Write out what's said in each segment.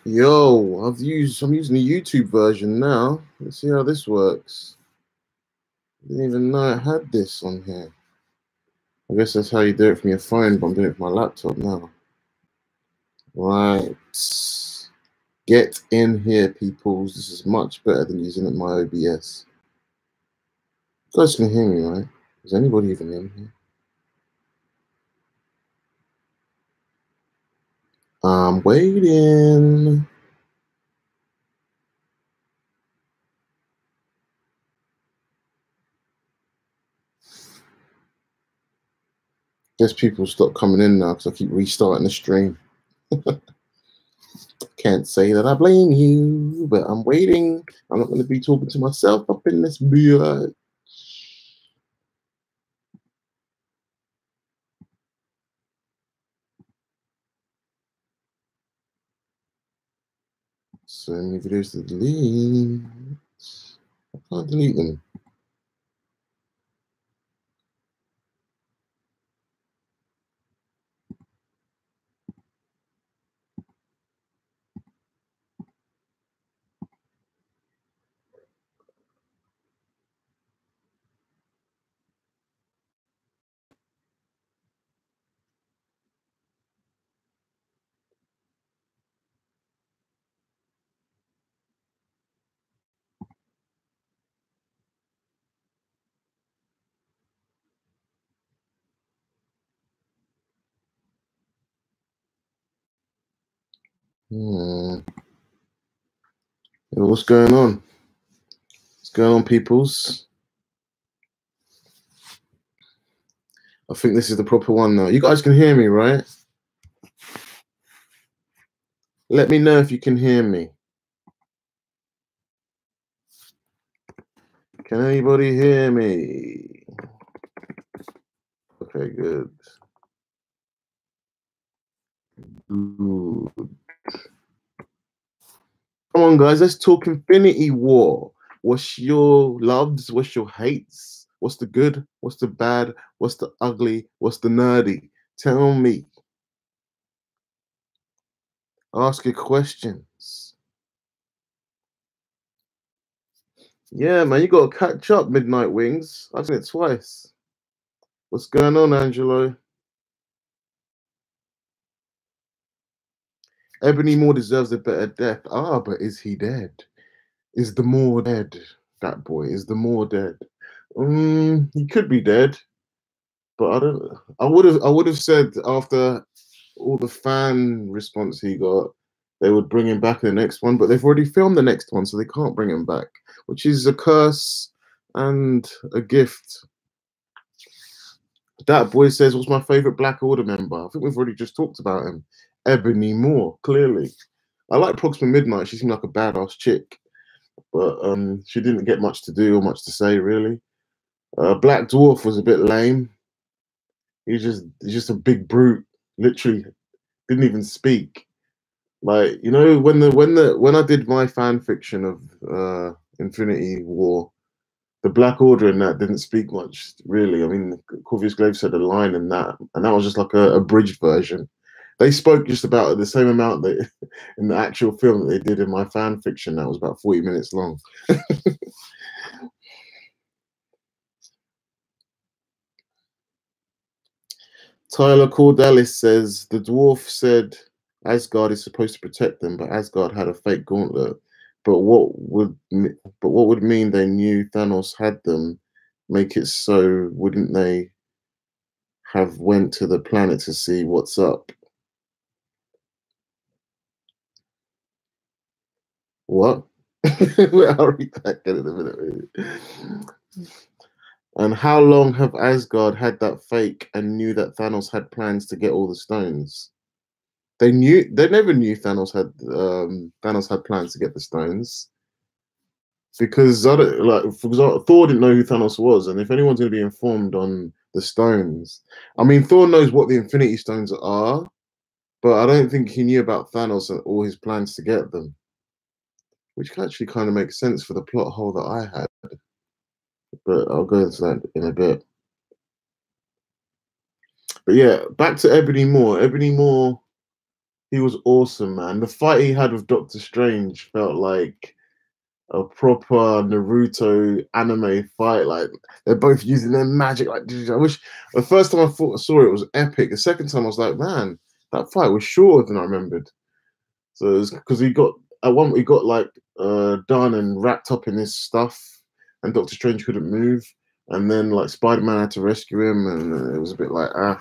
Yo, I'm using the YouTube version now. Let's see how this works. Didn't even know I had this on here. I guess that's how you do it from your phone, but I'm doing it from my laptop now. Right. Get in here, peoples. This is much better than using my OBS. You guys can hear me, right? Is anybody even in here? I'm waiting. Guess people stop coming in now because I keep restarting the stream. Can't say that I blame you, but I'm waiting. I'm not going to be talking to myself up in this beard. So many videos to delete. I can't delete them. What's going on? What's going on, peoples? I think this is the proper one now. You guys can hear me, right? Let me know if you can hear me. Can anybody hear me? Okay, good. Good. Come on, guys. Let's talk Infinity War. What's your loves? What's your hates? What's the good? What's the bad? What's the ugly? What's the nerdy? Tell me. Ask your questions. Yeah, man, you got to catch up, Midnight Wings. I've seen it twice. What's going on, Angelo? Ebony Moore deserves a better death. Ah, but is he dead? Is the Moore dead? That boy, is the Moore dead? He could be dead, but I don't. I would have said after all the fan response he got, they would bring him back in the next one, but they've already filmed the next one, so they can't bring him back, which is a curse and a gift. That boy says, "What's my favorite Black Order member?" I think we've already just talked about him. Ebony Moore, clearly. I like Proxima Midnight. She seemed like a badass chick, but she didn't get much to do or much to say, really. Black Dwarf was a bit lame. He's just a big brute. Literally, didn't even speak. Like, you know, when I did my fan fiction of Infinity War, the Black Order in that didn't speak much, really. I mean, Corvus Glaive said a line in that, and that was just like a abridged version. They spoke just about the same amount that in the actual film that they did in my fan fiction. That was about 40 minutes long. Tyler Cordelis says the dwarf said Asgard is supposed to protect them, but Asgard had a fake gauntlet. But what would mean they knew Thanos had them? Make it so wouldn't they have went to the planet to see what's up? What? I'll read that in a minute. And how long have Asgard had that fake and knew that Thanos had plans to get all the stones? They never knew Thanos had plans to get the stones. Because I don't, like, for example, Thor didn't know who Thanos was, and if anyone's going to be informed on the stones, I mean, Thor knows what the Infinity Stones are, but I don't think he knew about Thanos and all his plans to get them, which actually kind of makes sense for the plot hole that I had. But I'll go into that in a bit. But yeah, back to Ebony Moore. Ebony Moore He was awesome, man. The fight he had with Doctor Strange felt like a proper Naruto anime fight. Like they're both using their magic. Like I wish the first time saw it was epic. The second time I was like, man, that fight was shorter than I remembered. So it's because he got at one he got like done and wrapped up in his stuff, and Doctor Strange couldn't move, and then like Spider-Man had to rescue him, and it was a bit like ah.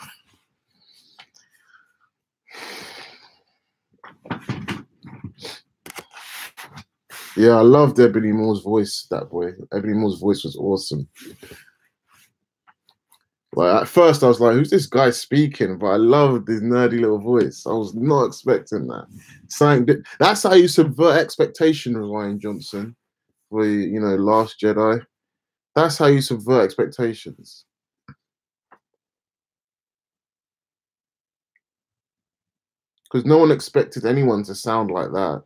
Yeah, I loved Ebony Moore's voice. That boy, Ebony Moore's voice was awesome. Like at first, I was like, "Who's this guy speaking?" But I loved his nerdy little voice. I was not expecting that. That's how you subvert expectations, Ryan Johnson. For Last Jedi. That's how you subvert expectations. Because no one expected anyone to sound like that.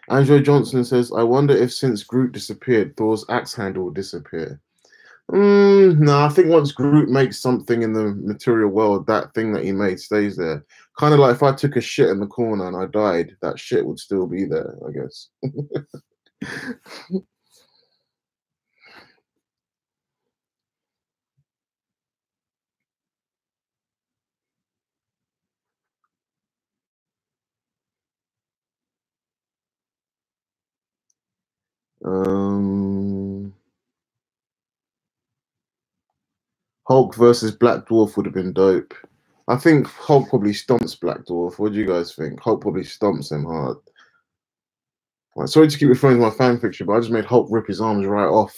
Andrew Johnson says, I wonder if since Groot disappeared, Thor's axe handle will disappear. No, I think once Groot makes something in the material world, that thing that he made stays there. Kind of like if I took a shit in the corner and I died, that shit would still be there, I guess. Hulk versus Black Dwarf would have been dope. I think Hulk probably stomps Black Dwarf. What do you guys think? Hulk probably stomps him hard. Like, sorry to keep referring to my fan fiction, but I just made Hulk rip his arms right off.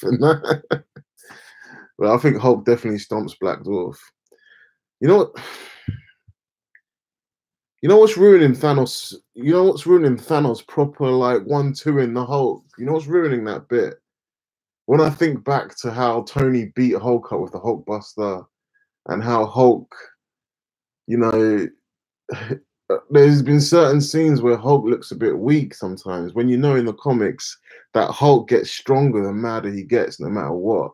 But I think Hulk definitely stomps Black Dwarf. You know what? You know what's ruining Thanos? You know what's ruining Thanos proper like 1-2 in the Hulk? You know what's ruining that bit? When I think back to how Tony beat Hulk up with the Hulk Buster and how Hulk, you know, there's been certain scenes where Hulk looks a bit weak sometimes. When in the comics that Hulk gets stronger the madder he gets, no matter what.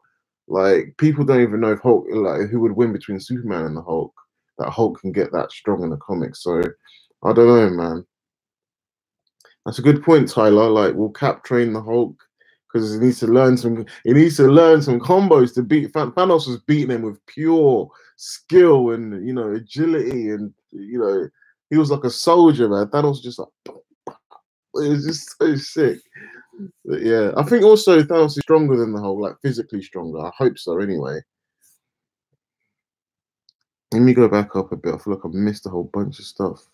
Like people don't even know if Hulk, like who would win between Superman and the Hulk. That Hulk can get that strong in the comics. So I don't know, man. That's a good point, Tyler. Like, will Cap train the Hulk? Because he needs to learn some. He needs to learn some combos to beat. Thanos was beating him with pure skill and agility, and he was like a soldier, man. Thanos was just like it was just so sick. But yeah, I think also Thanos is stronger than the Hulk, like physically stronger. I hope so. Anyway, let me go back up a bit. I feel like I've missed a whole bunch of stuff.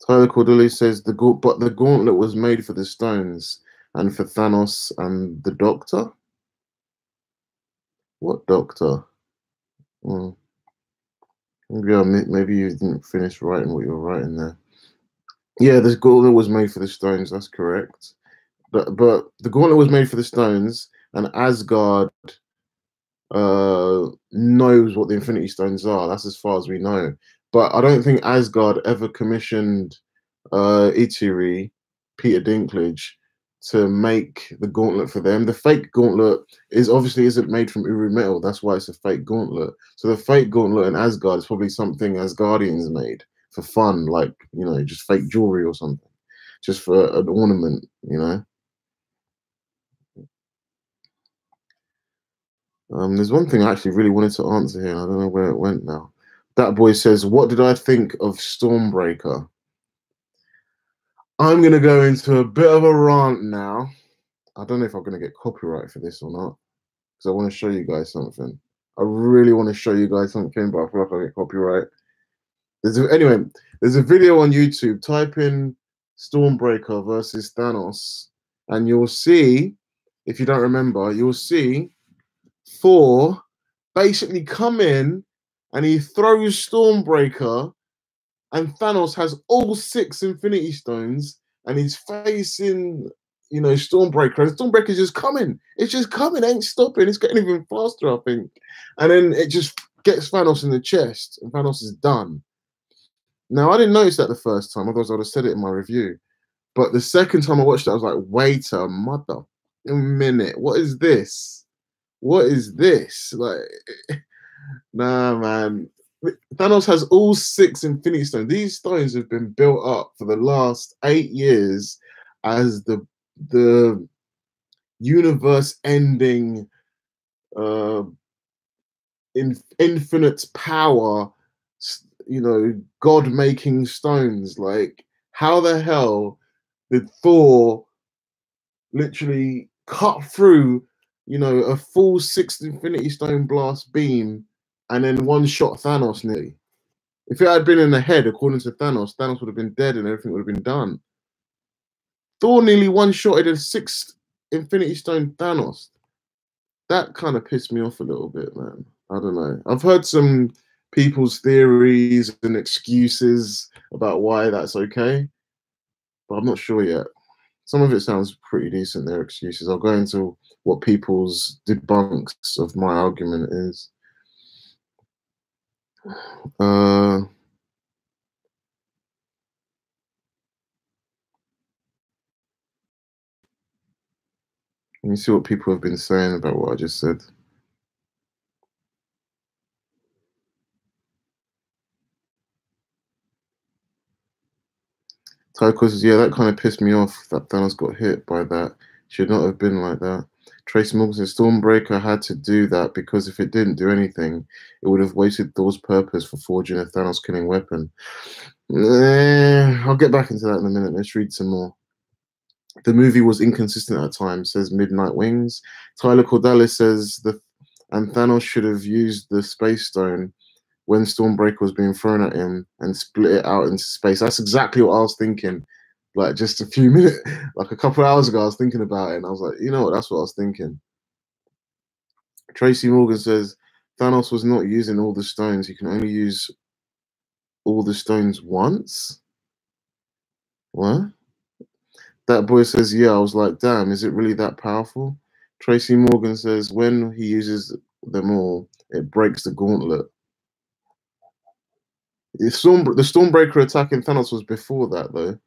Tyler Cordelis says the gauntlet was made for the stones and for Thanos and the Doctor. What Doctor? Well, maybe you didn't finish writing what you were writing there. Yeah, the gauntlet was made for the stones. That's correct. But the gauntlet was made for the stones, and Asgard knows what the Infinity Stones are. That's as far as we know. But I don't think Asgard ever commissioned Itiri, Peter Dinklage, to make the gauntlet for them. The fake gauntlet isn't made from Uru metal. That's why it's a fake gauntlet. So the fake gauntlet in Asgard is probably something Asgardians made for fun, like just fake jewelry or something, just for an ornament, There's one thing I actually really wanted to answer here, and I don't know where it went now. That boy says, what did I think of Stormbreaker? I'm going to go into a bit of a rant now. I don't know if I'm going to get copyright for this or not, because I want to show you guys something. I really want to show you guys something, but I feel like I'll get copyright. Anyway, there's a video on YouTube. Type in Stormbreaker versus Thanos, and you'll see, if you don't remember, you'll see Thor basically come in and he throws Stormbreaker, and Thanos has all 6 Infinity Stones, and he's facing, Stormbreaker, and Stormbreaker's just coming. It's just coming, ain't stopping. It's getting even faster, I think. And then it just gets Thanos in the chest, and Thanos is done. Now, I didn't notice that the first time, otherwise I would have said it in my review. But the second time I watched it, I was like, wait a mother a minute, what is this? What is this? Like, nah, man. Thanos has all 6 Infinity Stones. These stones have been built up for the last 8 years as the universe-ending, uh, infinite power, God-making stones. Like, how the hell did Thor literally cut through, a full 6 Infinity Stone blast beam and then one shot Thanos nearly? If it had been in the head, according to Thanos, Thanos would have been dead and everything would have been done. Thor nearly one-shotted a 6 Infinity Stone Thanos. That kind of pissed me off a little bit, man. I don't know. I've heard some people's theories and excuses about why that's okay, but I'm not sure yet. Some of it sounds pretty decent, their excuses. I'll go into what people's debunks of my argument is. Let me see what people have been saying about what I just said. Tycho says, yeah, that kind of pissed me off that Thanos got hit by that. Should not have been like that. Tracy Morgan says, Stormbreaker had to do that because if it didn't do anything, it would have wasted Thor's purpose for forging a Thanos killing weapon. I'll get back into that in a minute. Let's read some more. The movie was inconsistent at times, says Midnight Wings. Tyler Cordalis says, and Thanos should have used the Space Stone when Stormbreaker was being thrown at him and split it out into space. That's exactly what I was thinking. Like just a few minutes, like a couple of hours ago, I was thinking about it and I was like, you know what, that's what I was thinking. Tracy Morgan says, Thanos was not using all the stones. He can only use all the stones once? What? That boy says, yeah, I was like, damn, is it really that powerful? Tracy Morgan says, when he uses them all, it breaks the gauntlet. The Stormbreaker attacking Thanos was before that, though.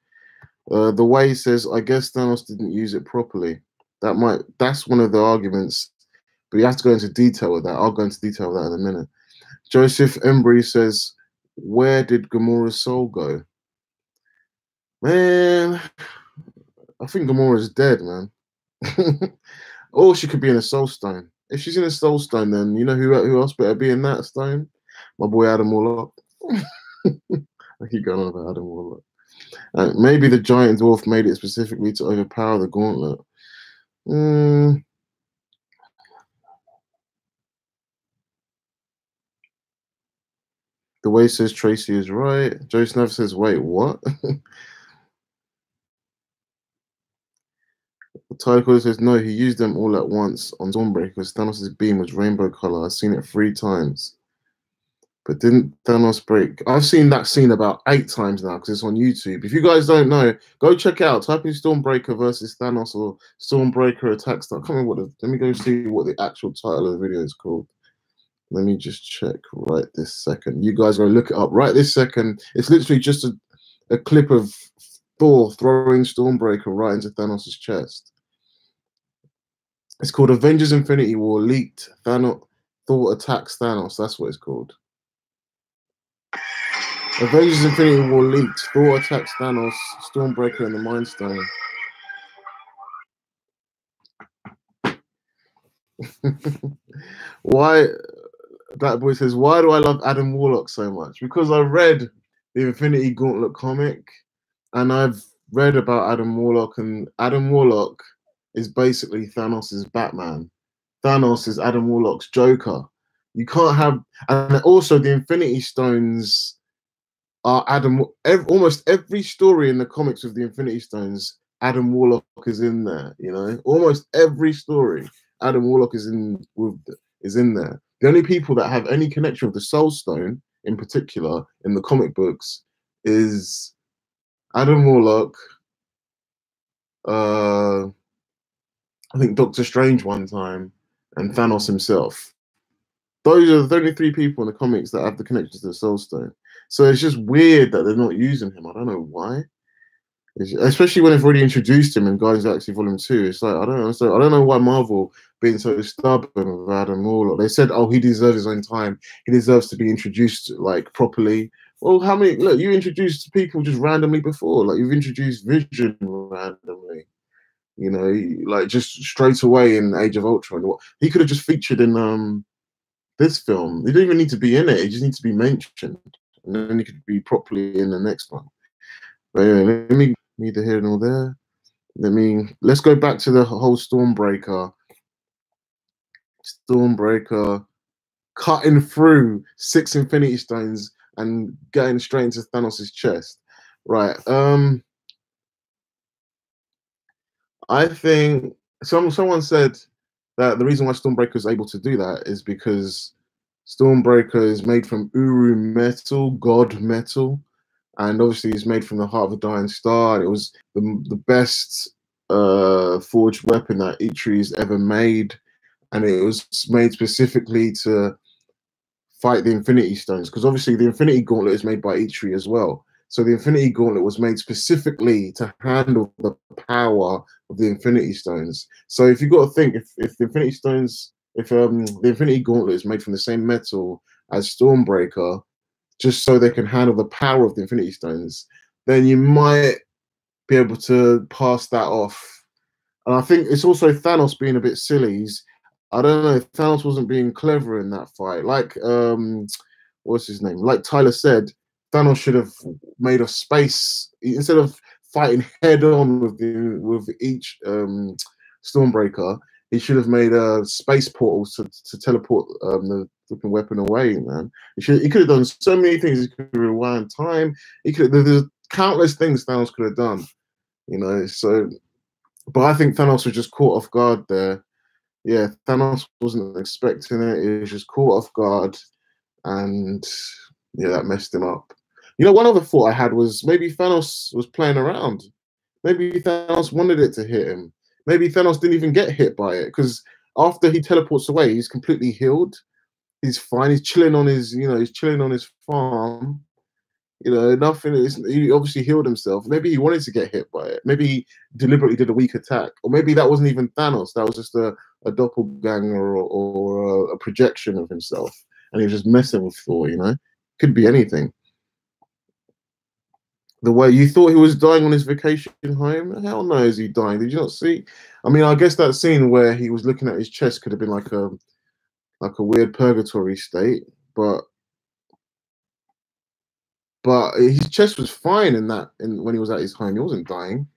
The way says, I guess Thanos didn't use it properly. That's one of the arguments, but you have to go into detail with that. I'll go into detail with that in a minute. Joseph Embry says, where did Gamora's soul go? Man, I think Gamora's dead, man. Or she could be in a soul stone. If she's in a soul stone, then you know who else better be in that stone? My boy Adam Warlock. I keep going on about Adam Warlock. Maybe the giant dwarf made it specifically to overpower the gauntlet. The way says Tracy is right. Joe Snuff says, wait, what? Tycho says, no, he used them all at once on Stormbreaker because Thanos' beam was rainbow color. I've seen it 3 times. But didn't Thanos break? I've seen that scene about 8 times now because it's on YouTube. If you guys don't know, go check it out. Type in Stormbreaker versus Thanos or Stormbreaker attacks. I can't remember let me go see what the actual title of the video is called. Let me just check right this second. You guys go look it up right this second. It's literally just a clip of Thor throwing Stormbreaker right into Thanos' chest. It's called Avengers Infinity War leaked. Thor attacks Thanos. That's what it's called. Avengers Infinity War leaked. Thor attacks Thanos, Stormbreaker, and the Mind Stone. Why? That boy says, why do I love Adam Warlock so much? Because I read the Infinity Gauntlet comic and I've read about Adam Warlock, and Adam Warlock is basically Thanos' Batman. Thanos is Adam Warlock's Joker. You can't have, and also the Infinity Stones are almost every story in the comics with the Infinity Stones, Adam Warlock is in there. You know, almost every story, Adam Warlock is in there. The only people that have any connection with the Soul Stone, in particular, in the comic books, is Adam Warlock. I think Doctor Strange one time, and Thanos himself. Those are the only 3 people in the comics that have the connection to the Soul Stone. So it's just weird that they're not using him. I don't know why. Especially when they've already introduced him in Guardians of the Galaxy Volume 2. It's like, I don't know. So I don't know why Marvel being so stubborn with Adam Warlock. They said, oh, he deserves his own time. He deserves to be introduced like properly. Well, how many? Look, you introduced people just randomly before. Like you've introduced Vision randomly. You know, like just straight away in Age of Ultron. He could have just featured in this film. He didn't even need to be in it. He just needs to be mentioned, and then he could be properly in the next one. But anyway, let me neither here nor there. Let's go back to the whole Stormbreaker. Stormbreaker cutting through 6 Infinity Stones and getting straight into Thanos' chest. Right. I think someone said that the reason why Stormbreaker is able to do that is because Stormbreaker is made from Uru metal, God metal, and obviously it's made from the heart of a dying star. It was the best forged weapon that Itri's ever made, and it was made specifically to fight the Infinity Stones, because obviously the Infinity Gauntlet is made by Itri as well. So the Infinity Gauntlet was made specifically to handle the power of the Infinity Stones. So if you've got to think, if the Infinity Stones, if the Infinity Gauntlet is made from the same metal as Stormbreaker, just so they can handle the power of the Infinity Stones, then you might be able to pass that off. And I think it's also Thanos being a bit silly. I don't know if Thanos wasn't being clever in that fight. Like, what's his name? Like Tyler said, Thanos should have made a space instead of fighting head on with each Stormbreaker. He should have made a space portal to teleport the flipping weapon away, man. He could have done so many things. He could rewind time. There's countless things Thanos could have done, you know. So, but I think Thanos was just caught off guard there. Yeah, Thanos wasn't expecting it. He was just caught off guard, and yeah, that messed him up. You know, one other thought I had was maybe Thanos was playing around. Maybe Thanos wanted it to hit him. Maybe Thanos didn't even get hit by it, because after he teleports away, he's completely healed. He's fine. He's chilling on his, he's chilling on his farm. You know, nothing. He obviously healed himself. Maybe he wanted to get hit by it. Maybe he deliberately did a weak attack, or maybe that wasn't even Thanos. That was just a doppelganger or a projection of himself, and he was just messing with Thor. You know, could be anything. The way you thought he was dying on his vacation home, hell no, is he dying? Did you not see? I mean, I guess that scene where he was looking at his chest could have been like a weird purgatory state, but his chest was fine when he was at his home. He wasn't dying.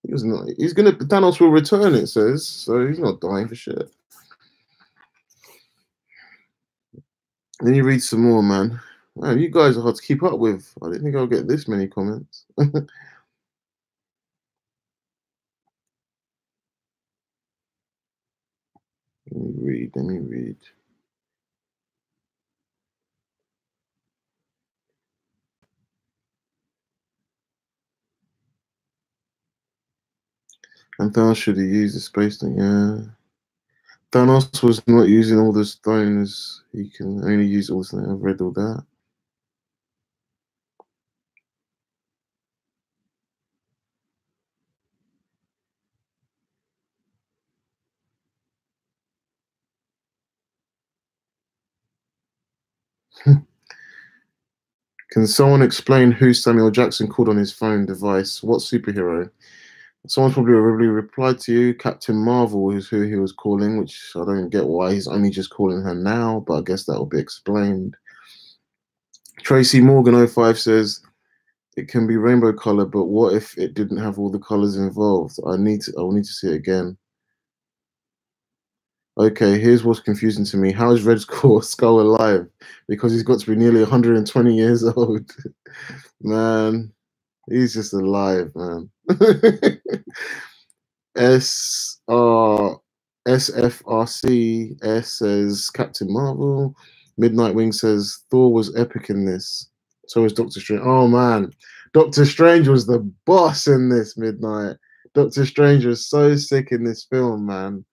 He was not. Thanos will return, it says, so he's not dying for shit. Then you read some more, man. Man, you guys are hard to keep up with. I didn't think I'll get this many comments. Let me read. And Thanos should have used the space thing, yeah. Thanos was not using all the stones. He can only use all the stones. I've read all that. Can someone explain who Samuel Jackson called on his phone device? What superhero? Someone's probably replied to you. Captain Marvel is who he was calling, which I don't get why he's only just calling her now, but I guess that will be explained. Tracy Morgan 05 says, it can be rainbow color, but what if it didn't have all the colors involved? I'll need to see it again. Okay, here's what's confusing to me. How is Red Skull alive? Because he's got to be nearly 120 years old. Man, he's just alive, man. SFRC says Captain Marvel. Midnight Wing says Thor was epic in this. So was Doctor Strange. Oh man, Doctor Strange was the boss in this. Midnight. Doctor Strange was so sick in this film, man.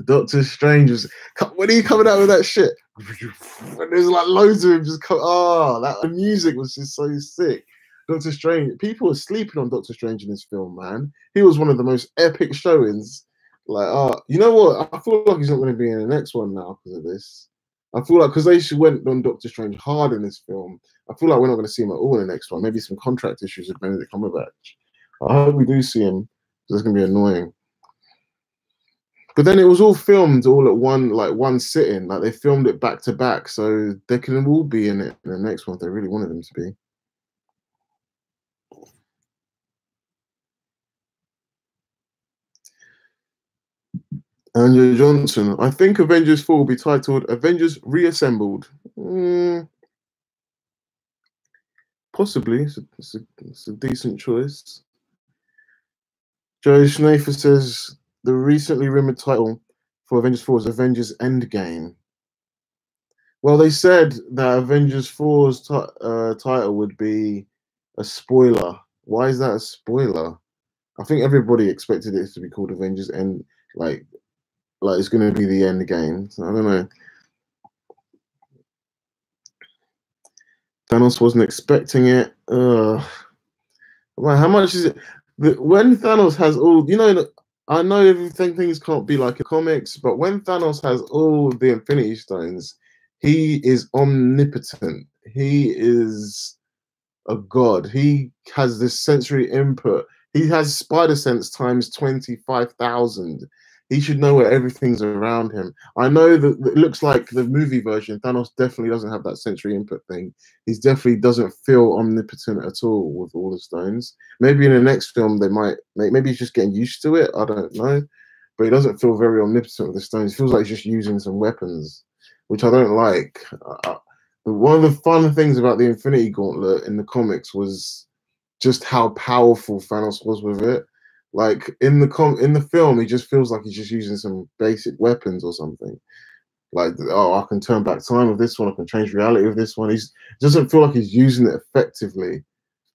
Doctor Strange was, when are you coming out with that shit? And there's like loads of him just come. Oh, that music was just so sick. Doctor Strange. People are sleeping on Doctor Strange in this film, man. He was one of the most epic showings. Like, you know what? I feel like he's not going to be in the next one now because of this. I feel like because they went on Doctor Strange hard in this film, I feel like we're not going to see him at all in the next one. Maybe some contract issues with Benedict Cumberbatch. I hope we do see him. It's going to be annoying. But then it was all filmed all at one sitting. Like they filmed it back to back, so they can all be in it in the next one if they really wanted them to be. Andrew Johnson. I think Avengers 4 will be titled Avengers Reassembled. Possibly. It's a decent choice. Joe Schnafer says the recently rumored title for Avengers 4 is Avengers Endgame. Well, they said that Avengers 4's title would be a spoiler. Why is that a spoiler? I think everybody expected it to be called Avengers End, like it's going to be the end game. So I don't know. Thanos wasn't expecting it. Well, how much is it? When Thanos has all, I know everything things can't be like a comics, but when Thanos has all the Infinity Stones, he is omnipotent. He is a god. He has this sensory input. He has spider sense times 25,000. He should know where everything's around him. I know that it looks like the movie version, Thanos definitely doesn't have that sensory input thing. He definitely doesn't feel omnipotent at all with all the stones. Maybe in the next film they might, maybe he's just getting used to it. I don't know. But he doesn't feel very omnipotent with the stones. He feels like he's just using some weapons, which I don't like. One of the fun things about the Infinity Gauntlet in the comics was just how powerful Thanos was with it. Like in the film, he just feels like he's just using some basic weapons or something. Like, I can turn back time with this one. I can change reality with this one. He doesn't feel like he's using it effectively.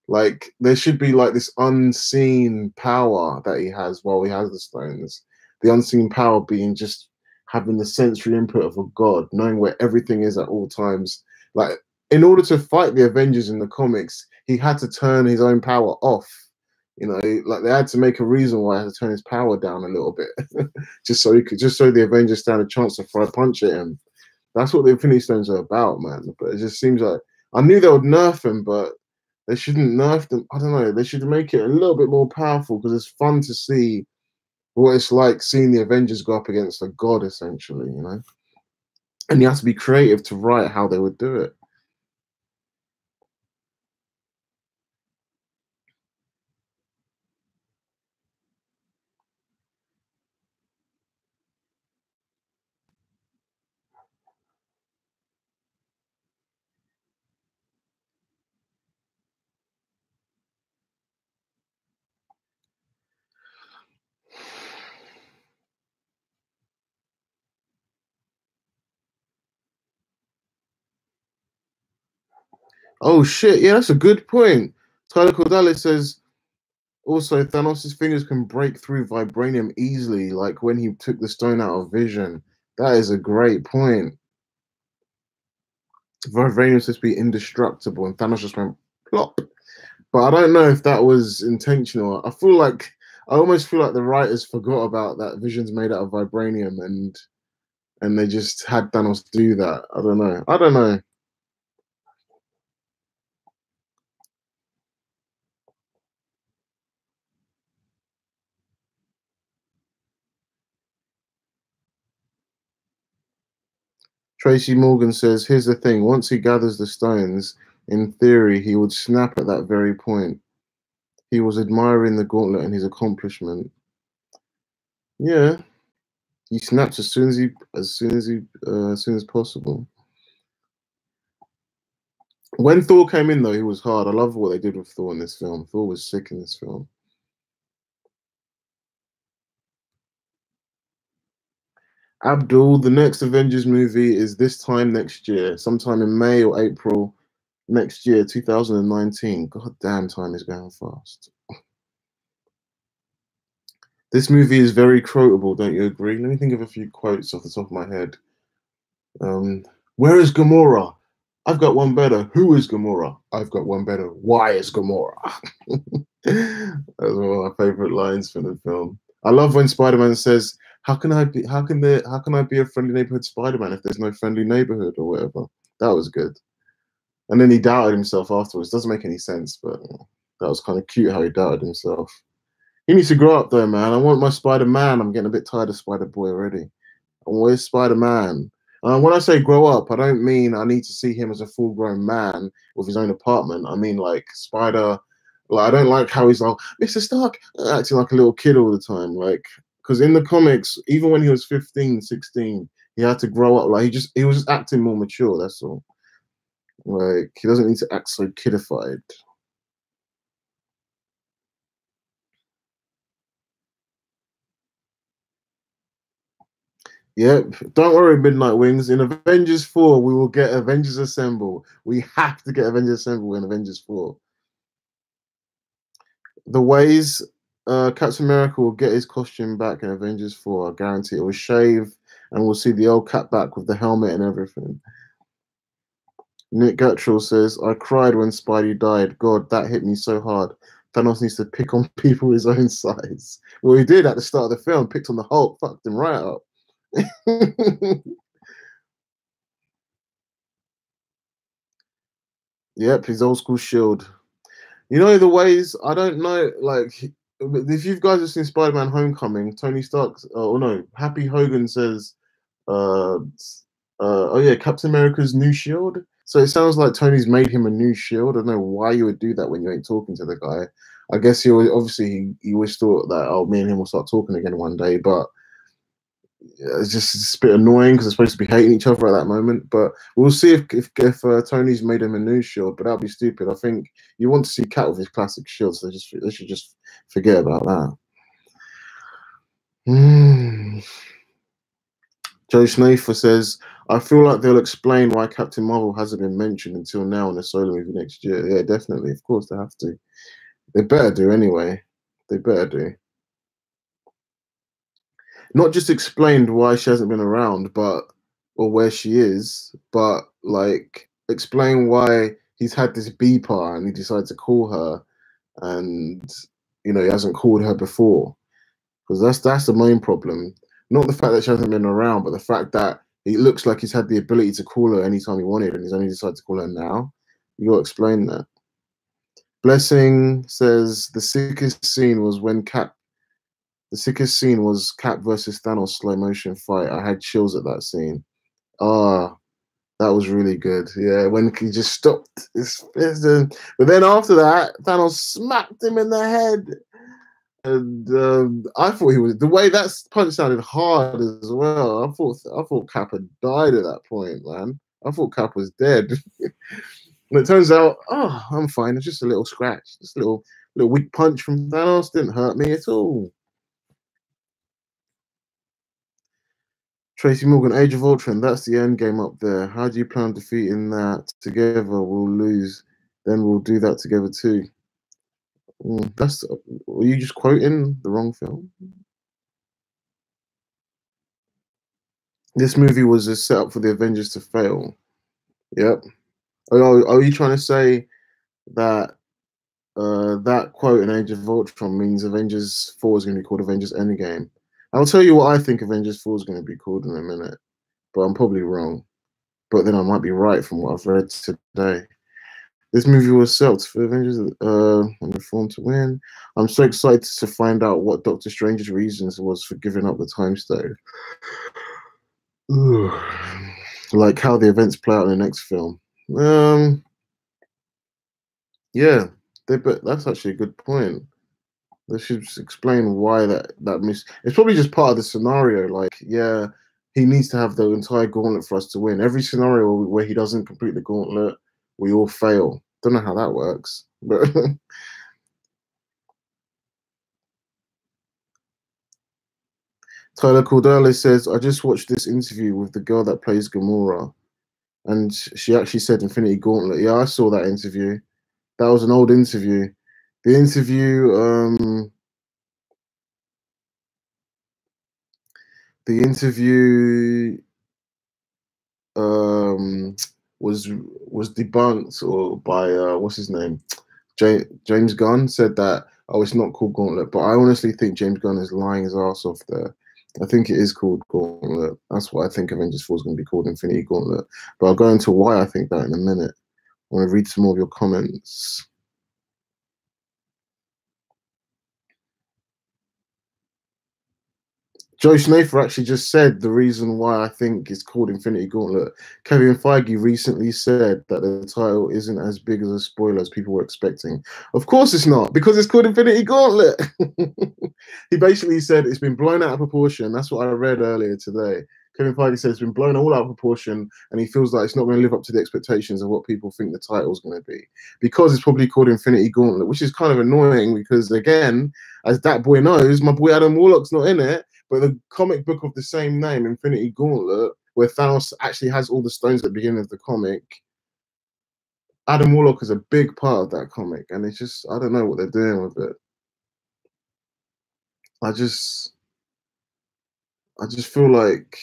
Like there should be like this unseen power that he has while he has the stones. The unseen power being just having the sensory input of a god, knowing where everything is at all times. Like in order to fight the Avengers in the comics, he had to turn his own power off. Like they had to make a reason why he had to turn his power down a little bit, just so the Avengers stand a chance to throw a punch at him. That's what the Infinity Stones are about, man. But it just seems like I knew they would nerf him, but they shouldn't nerf them. I don't know. They should make it a little bit more powerful because it's fun to see what it's like seeing the Avengers go up against a god, essentially, And you have to be creative to write how they would do it. Oh shit! Yeah, that's a good point. Tyler Cordalis says also Thanos' fingers can break through vibranium easily, like when he took the stone out of Vision. That is a great point. Vibranium supposed to be indestructible, and Thanos just went plop. But I don't know if that was intentional. I almost feel like the writers forgot about that Vision's made out of vibranium, and they just had Thanos do that. I don't know. I don't know. Tracy Morgan says, here's the thing. Once he gathers the stones, in theory, he would snap at that very point. He was admiring the gauntlet and his accomplishment. Yeah, he snaps as soon as possible. When Thor came in, though, he was hard. I love what they did with Thor in this film. Thor was sick in this film. Abdul, the next Avengers movie is this time next year, sometime in May or April next year, 2019. God damn, time is going fast. This movie is very quotable, don't you agree? Let me think of a few quotes off the top of my head. Where is Gamora? I've got one better. Who is Gamora? I've got one better. Why is Gamora? That's one of my favorite lines from the film. I love when Spider-Man says, "How can I be? How can I be a friendly neighborhood Spider-Man if there's no friendly neighborhood or whatever?" That was good. And then he doubted himself afterwards. Doesn't make any sense, but that was kind of cute how he doubted himself. He needs to grow up though, man. I want my Spider-Man. I'm getting a bit tired of Spider-Boy already. Where's Spider-Man? When I say grow up, I don't mean I need to see him as a full-grown man with his own apartment. I mean like Spider. Like I don't like how he's like Mr. Stark acting like a little kid all the time. Like because in the comics, even when he was 15, 16, he had to grow up. Like he was just acting more mature. That's all. Like he doesn't need to act so kidified. Yep. Don't worry, Midnight Wings. In Avengers 4, we will get Avengers Assemble. We have to get Avengers Assemble in Avengers 4. The ways Captain America will get his costume back in Avengers 4, I guarantee it will shave and we'll see the old Cap back with the helmet and everything. Nick Gattrell says, I cried when Spidey died. God, that hit me so hard. Thanos needs to pick on people his own size. Well, he did at the start of the film, picked on the Hulk, fucked him right up. Yep, his old school shield. You know the ways I don't know. Like if you guys have seen Spider-Man: Homecoming, Tony Stark. Oh no, Happy Hogan says, uh, "Oh yeah, Captain America's new shield." So it sounds like Tony's made him a new shield. I don't know why you would do that when you ain't talking to the guy. I guess obviously he always thought that me and him will start talking again one day, but it's a bit annoying because they're supposed to be hating each other at that moment. But we'll see if Tony's made him a new shield. But that'll be stupid. I think you want to see Cat with his classic shield, so they should just forget about that. Joe Schnafer says, "I feel like they'll explain why Captain Marvel hasn't been mentioned until now in a solo movie next year." Yeah, definitely. Of course they have to. They better do anyway. They better do. Not just explained why she hasn't been around, but or where she is, but like explain why he's had this beeper and he decided to call her, and he hasn't called her before, because that's the main problem. Not the fact that she hasn't been around, but the fact that it looks like he's had the ability to call her anytime he wanted, and he's only decided to call her now. You got to explain that. Blessing says the sickest scene was when Cap The sickest scene was Cap versus Thanos slow motion fight. I had chills at that scene. Ah, that was really good. Yeah, when he just stopped his fist, but then after that, Thanos smacked him in the head, and I thought he was the way that punch sounded hard as well. I thought Cap had died at that point, man. I thought Cap was dead. And it turns out, oh, I'm fine. It's just a little scratch, just a little weak punch from Thanos. Didn't hurt me at all. Tracy Morgan, Age of Ultron, that's the end game up there. How do you plan on defeating that? Together we'll lose. Then we'll do that together too. Were you just quoting the wrong film? This movie was a setup for the Avengers to fail. Yep. Are you trying to say that that quote in Age of Ultron means Avengers 4 is going to be called Avengers Endgame? I'll tell you what I think Avengers 4 is going to be called in a minute, but I'm probably wrong. But then I might be right from what I've read today. This movie was set for Avengers and Reform to win. I'm so excited to find out what Doctor Strange's reasons was for giving up the time stone. Like how the events play out in the next film. Yeah, but that's actually a good point. They should explain why that miss. It's probably just part of the scenario. Like, yeah, he needs to have the entire gauntlet for us to win. Every scenario where he doesn't complete the gauntlet, we all fail. Don't know how that works, but Tyler Cordale says, I just watched this interview with the girl that plays Gamora, and she actually said Infinity Gauntlet. Yeah, I saw that interview. That was an old interview. The interview, the interview, was debunked or by what's his name, James Gunn said that, oh, it's not called Gauntlet, but I honestly think James Gunn is lying his ass off there. I think it is called Gauntlet. That's what I think Avengers 4 is going to be called, Infinity Gauntlet. But I'll go into why I think that in a minute. I want to read some more of your comments. Joe Schneifer actually just said the reason why I think it's called Infinity Gauntlet. Kevin Feige recently said that the title isn't as big as a spoiler as people were expecting. Of course it's not, because it's called Infinity Gauntlet. He basically said it's been blown out of proportion. That's what I read earlier today. Kevin Feige said it's been blown all out of proportion, and he feels like it's not going to live up to the expectations of what people think the title is going to be, because it's probably called Infinity Gauntlet, which is kind of annoying because, again, as that boy knows, my boy Adam Warlock's not in it. But the comic book of the same name, Infinity Gauntlet, where Thanos actually has all the stones at the beginning of the comic, Adam Warlock is a big part of that comic, and it's just, I don't know what they're doing with it. I just feel like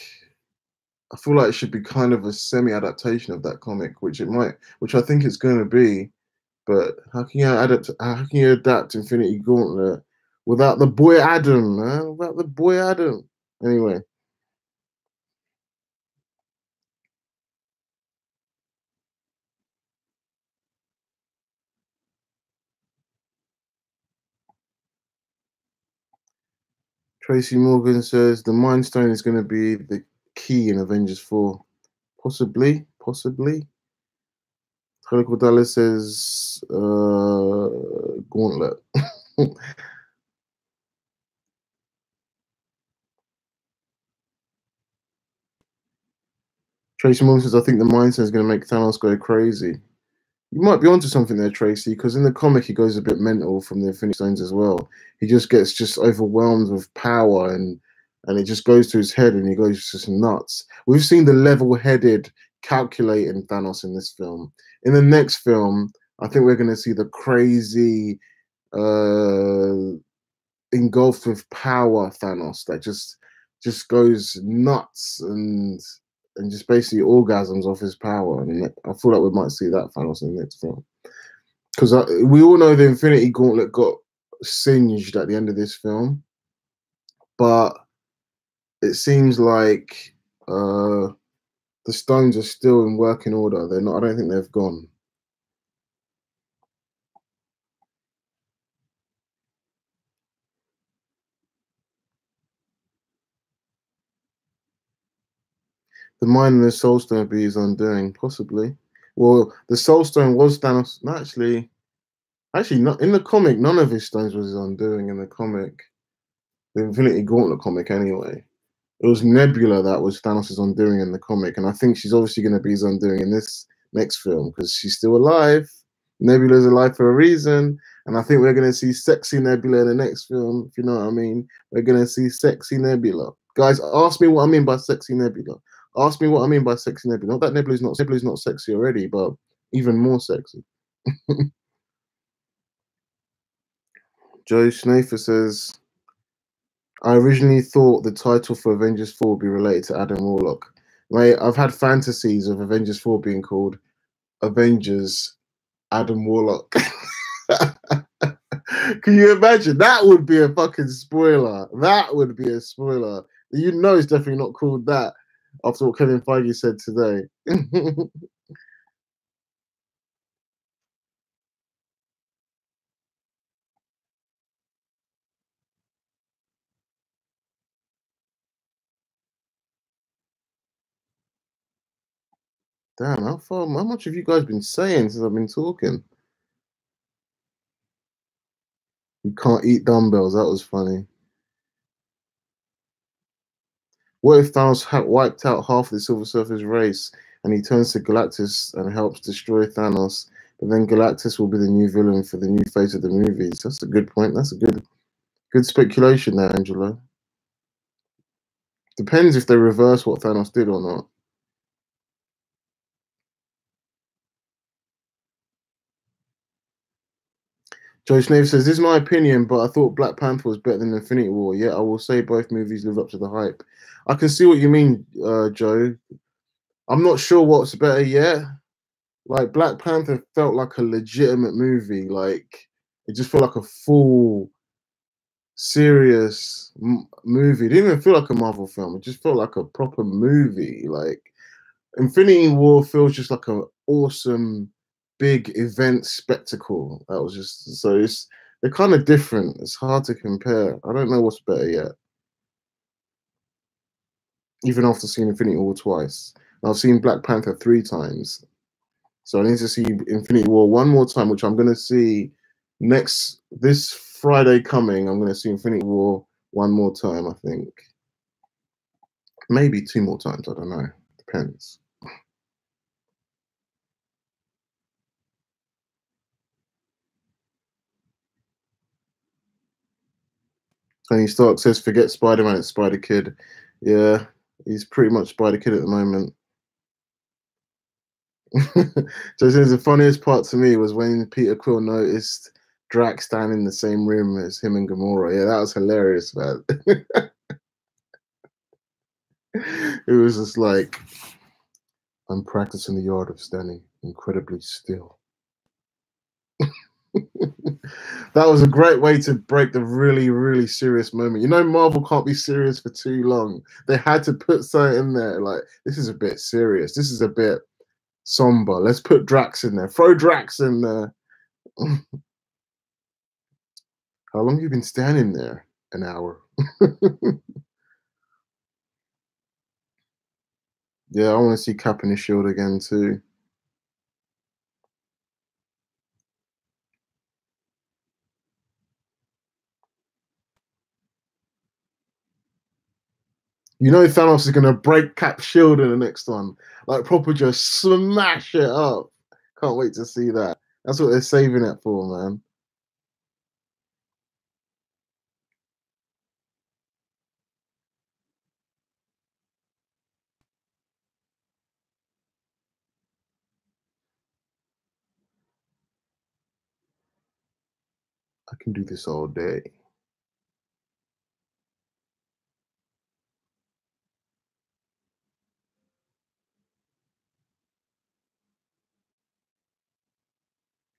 it should be kind of a semi-adaptation of that comic, which I think it's going to be. But how can you adapt Infinity Gauntlet without the boy Adam, man? Without the boy Adam. Anyway. Tracy Morgan says the Mind Stone is going to be the key in Avengers 4. Possibly. Critical Dallas says Gauntlet. Tracy Morgan says, I think the Mind Stone is going to make Thanos go crazy. You might be onto something there, Tracy, because in the comic he goes a bit mental from the Infinity Stones as well. He just gets overwhelmed with power, and it just goes to his head, and he goes just nuts. We've seen the level-headed, calculating Thanos in this film. In the next film, I think we're going to see the crazy, engulfed with power Thanos that just goes nuts and just basically orgasms off his power. And I feel like we might see that Thanos in the next film. Because we all know the Infinity Gauntlet got singed at the end of this film. But it seems like the stones are still in working order. They're not. I don't think they've gone. The Mind and the Soul Stone be his undoing, possibly. Well, the Soul Stone was Thanos. No, actually, not in the comic. None of his stones was his undoing in the comic. The Infinity Gauntlet comic, anyway. It was Nebula that was Thanos' undoing in the comic, and I think she's obviously going to be his undoing in this next film because she's still alive. Nebula's alive for a reason, and I think we're going to see sexy Nebula in the next film, if you know what I mean. We're going to see sexy Nebula. Guys, ask me what I mean by sexy Nebula. Ask me what I mean by sexy Nebula. Not that Nebula's not sexy already, but even more sexy. Joe Schneifer says, I originally thought the title for Avengers 4 would be related to Adam Warlock. Mate, I've had fantasies of Avengers 4 being called Avengers Adam Warlock. Can you imagine? That would be a fucking spoiler. That would be a spoiler. You know it's definitely not called that after what Kevin Feige said today. Damn, how much have you guys been saying since I've been talking? You can't eat dumbbells. That was funny. What if Thanos wiped out half the Silver Surfer's race and he turns to Galactus and helps destroy Thanos? But then Galactus will be the new villain for the new phase of the movies. That's a good point. That's a good speculation there, Angelo. Depends if they reverse what Thanos did or not. Joe Snave says, this is my opinion, but I thought Black Panther was better than Infinity War. Yeah, I will say both movies live up to the hype. I can see what you mean, Joe. I'm not sure what's better yet. Like Black Panther felt like a legitimate movie. Like it just felt like a full, serious movie. It didn't even feel like a Marvel film. It just felt like a proper movie. Like Infinity War feels just like an awesome, big event spectacle. That was just so it's they're kind of different. It's hard to compare. I don't know what's better yet. Even after seeing Infinity War twice, I've seen Black Panther 3 times. So I need to see Infinity War one more time, which I'm going to see this Friday coming. I'm going to see Infinity War one more time, I think. Maybe 2 more times. I don't know. Depends. Tony Stark says, forget Spider-Man, it's Spider-Kid. Yeah, he's pretty much Spider-Kid at the moment. So the funniest part to me was when Peter Quill noticed Drax standing in the same room as him and Gamora. Yeah, that was hilarious, man. It was just like, I'm practicing the art of standing incredibly still. That was a great way to break the really, really serious moment. You know, Marvel can't be serious for too long. They had to put something in there. Like, this is a bit serious. This is a bit somber. Let's put Drax in there. Throw Drax in there. How long have you been standing there? An hour. Yeah, I want to see Cap and his shield again too. You know Thanos is gonna break Cap's shield in the next one. Like proper just smash it up. Can't wait to see that. That's what they're saving it for, man. I can do this all day.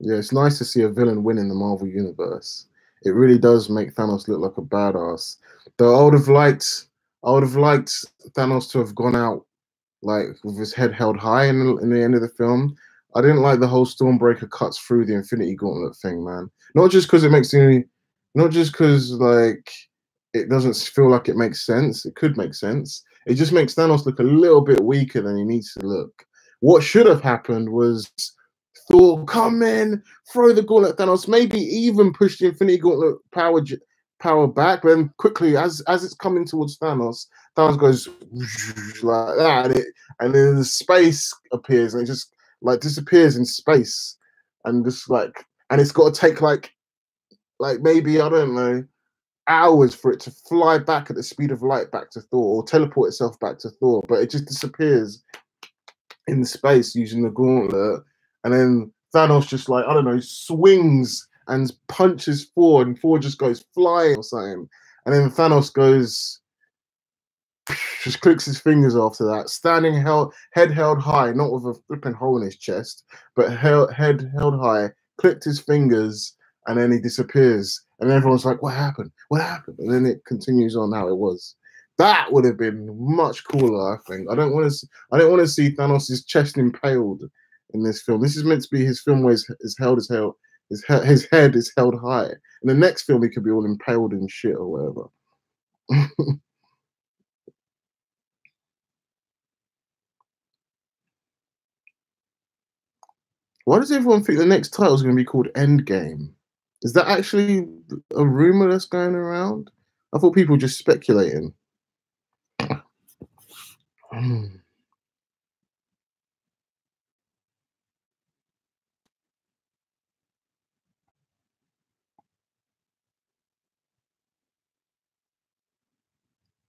Yeah, it's nice to see a villain win in the Marvel universe. It really does make Thanos look like a badass. Though I would have liked Thanos to have gone out like with his head held high in the end of the film. I didn't like the whole Stormbreaker cuts through the Infinity Gauntlet thing, man. Not just because it makes me, not just because like it doesn't feel like it makes sense. It could make sense. It just makes Thanos look a little bit weaker than he needs to look. What should have happened was Thor come in, throw the gauntlet at Thanos, maybe even push the Infinity Gauntlet power back. But then quickly, as it's coming towards Thanos, Thanos goes like that, and then the space appears and it just like disappears in space, and just like and it's got to take like maybe I don't know hours for it to fly back at the speed of light back to Thor or teleport itself back to Thor, but it just disappears in space using the gauntlet, and then Thanos just like I don't know swings and punches Thor, and Thor just goes flying or something, and then Thanos goes just clicks his fingers after that, standing head held high, not with a flipping hole in his chest, but head held high, clicked his fingers, and then he disappears, and everyone's like, "What happened? What happened?" And then it continues on how it was. That would have been much cooler, I think. I don't want to. I don't want to see Thanos' chest impaled in this film. This is meant to be his film where his held is held. His head is held high. In the next film, he could be all impaled and shit or whatever. Why does everyone think the next title is going to be called Endgame? Is that actually a rumor that's going around? I thought people were just speculating.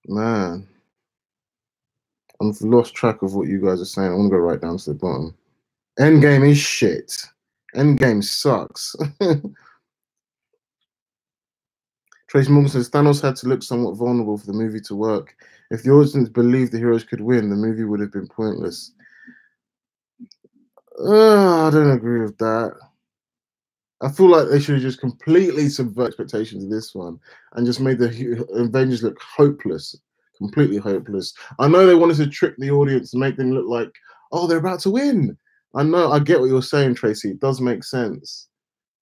Man, I've lost track of what you guys are saying. I want to go right down to the bottom. Endgame is shit. Endgame sucks. Trace Morgan says Thanos had to look somewhat vulnerable for the movie to work. If the audience believed the heroes could win, the movie would have been pointless. I don't agree with that. I feel like they should have just completely subvert expectations of this one and just made the Avengers look hopeless, completely hopeless. I know they wanted to trick the audience and make them look like, oh, they're about to win. I know, I get what you're saying, Tracy. It does make sense,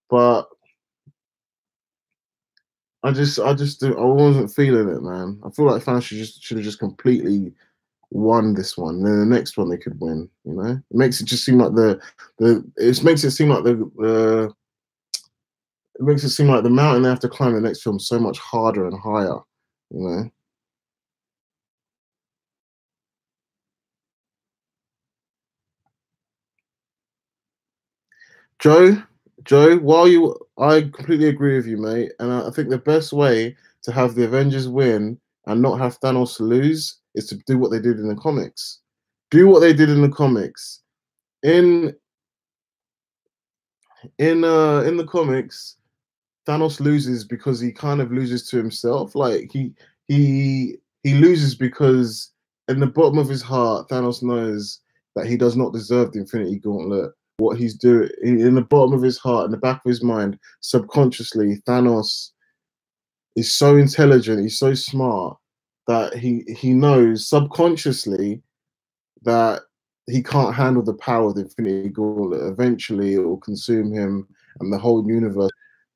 but I wasn't feeling it, man. I feel like fans should have just completely won this one. Then the next one they could win. You know, it makes it just seem like it makes it seem like the it makes it seem like the mountain they have to climb in the next film is so much harder and higher. You know, Joe, Joe. I completely agree with you, mate, and I think the best way to have the Avengers win and not have Thanos lose is to do what they did in the comics. Do what they did in the comics. In in the comics, Thanos loses because he kind of loses to himself. Like he loses because in the bottom of his heart, Thanos knows that he does not deserve the Infinity Gauntlet. What he's doing in the bottom of his heart, in the back of his mind, subconsciously, Thanos is so intelligent, he's so smart that he knows subconsciously that he can't handle the power of the Infinity Gauntlet. Eventually, it will consume him and the whole universe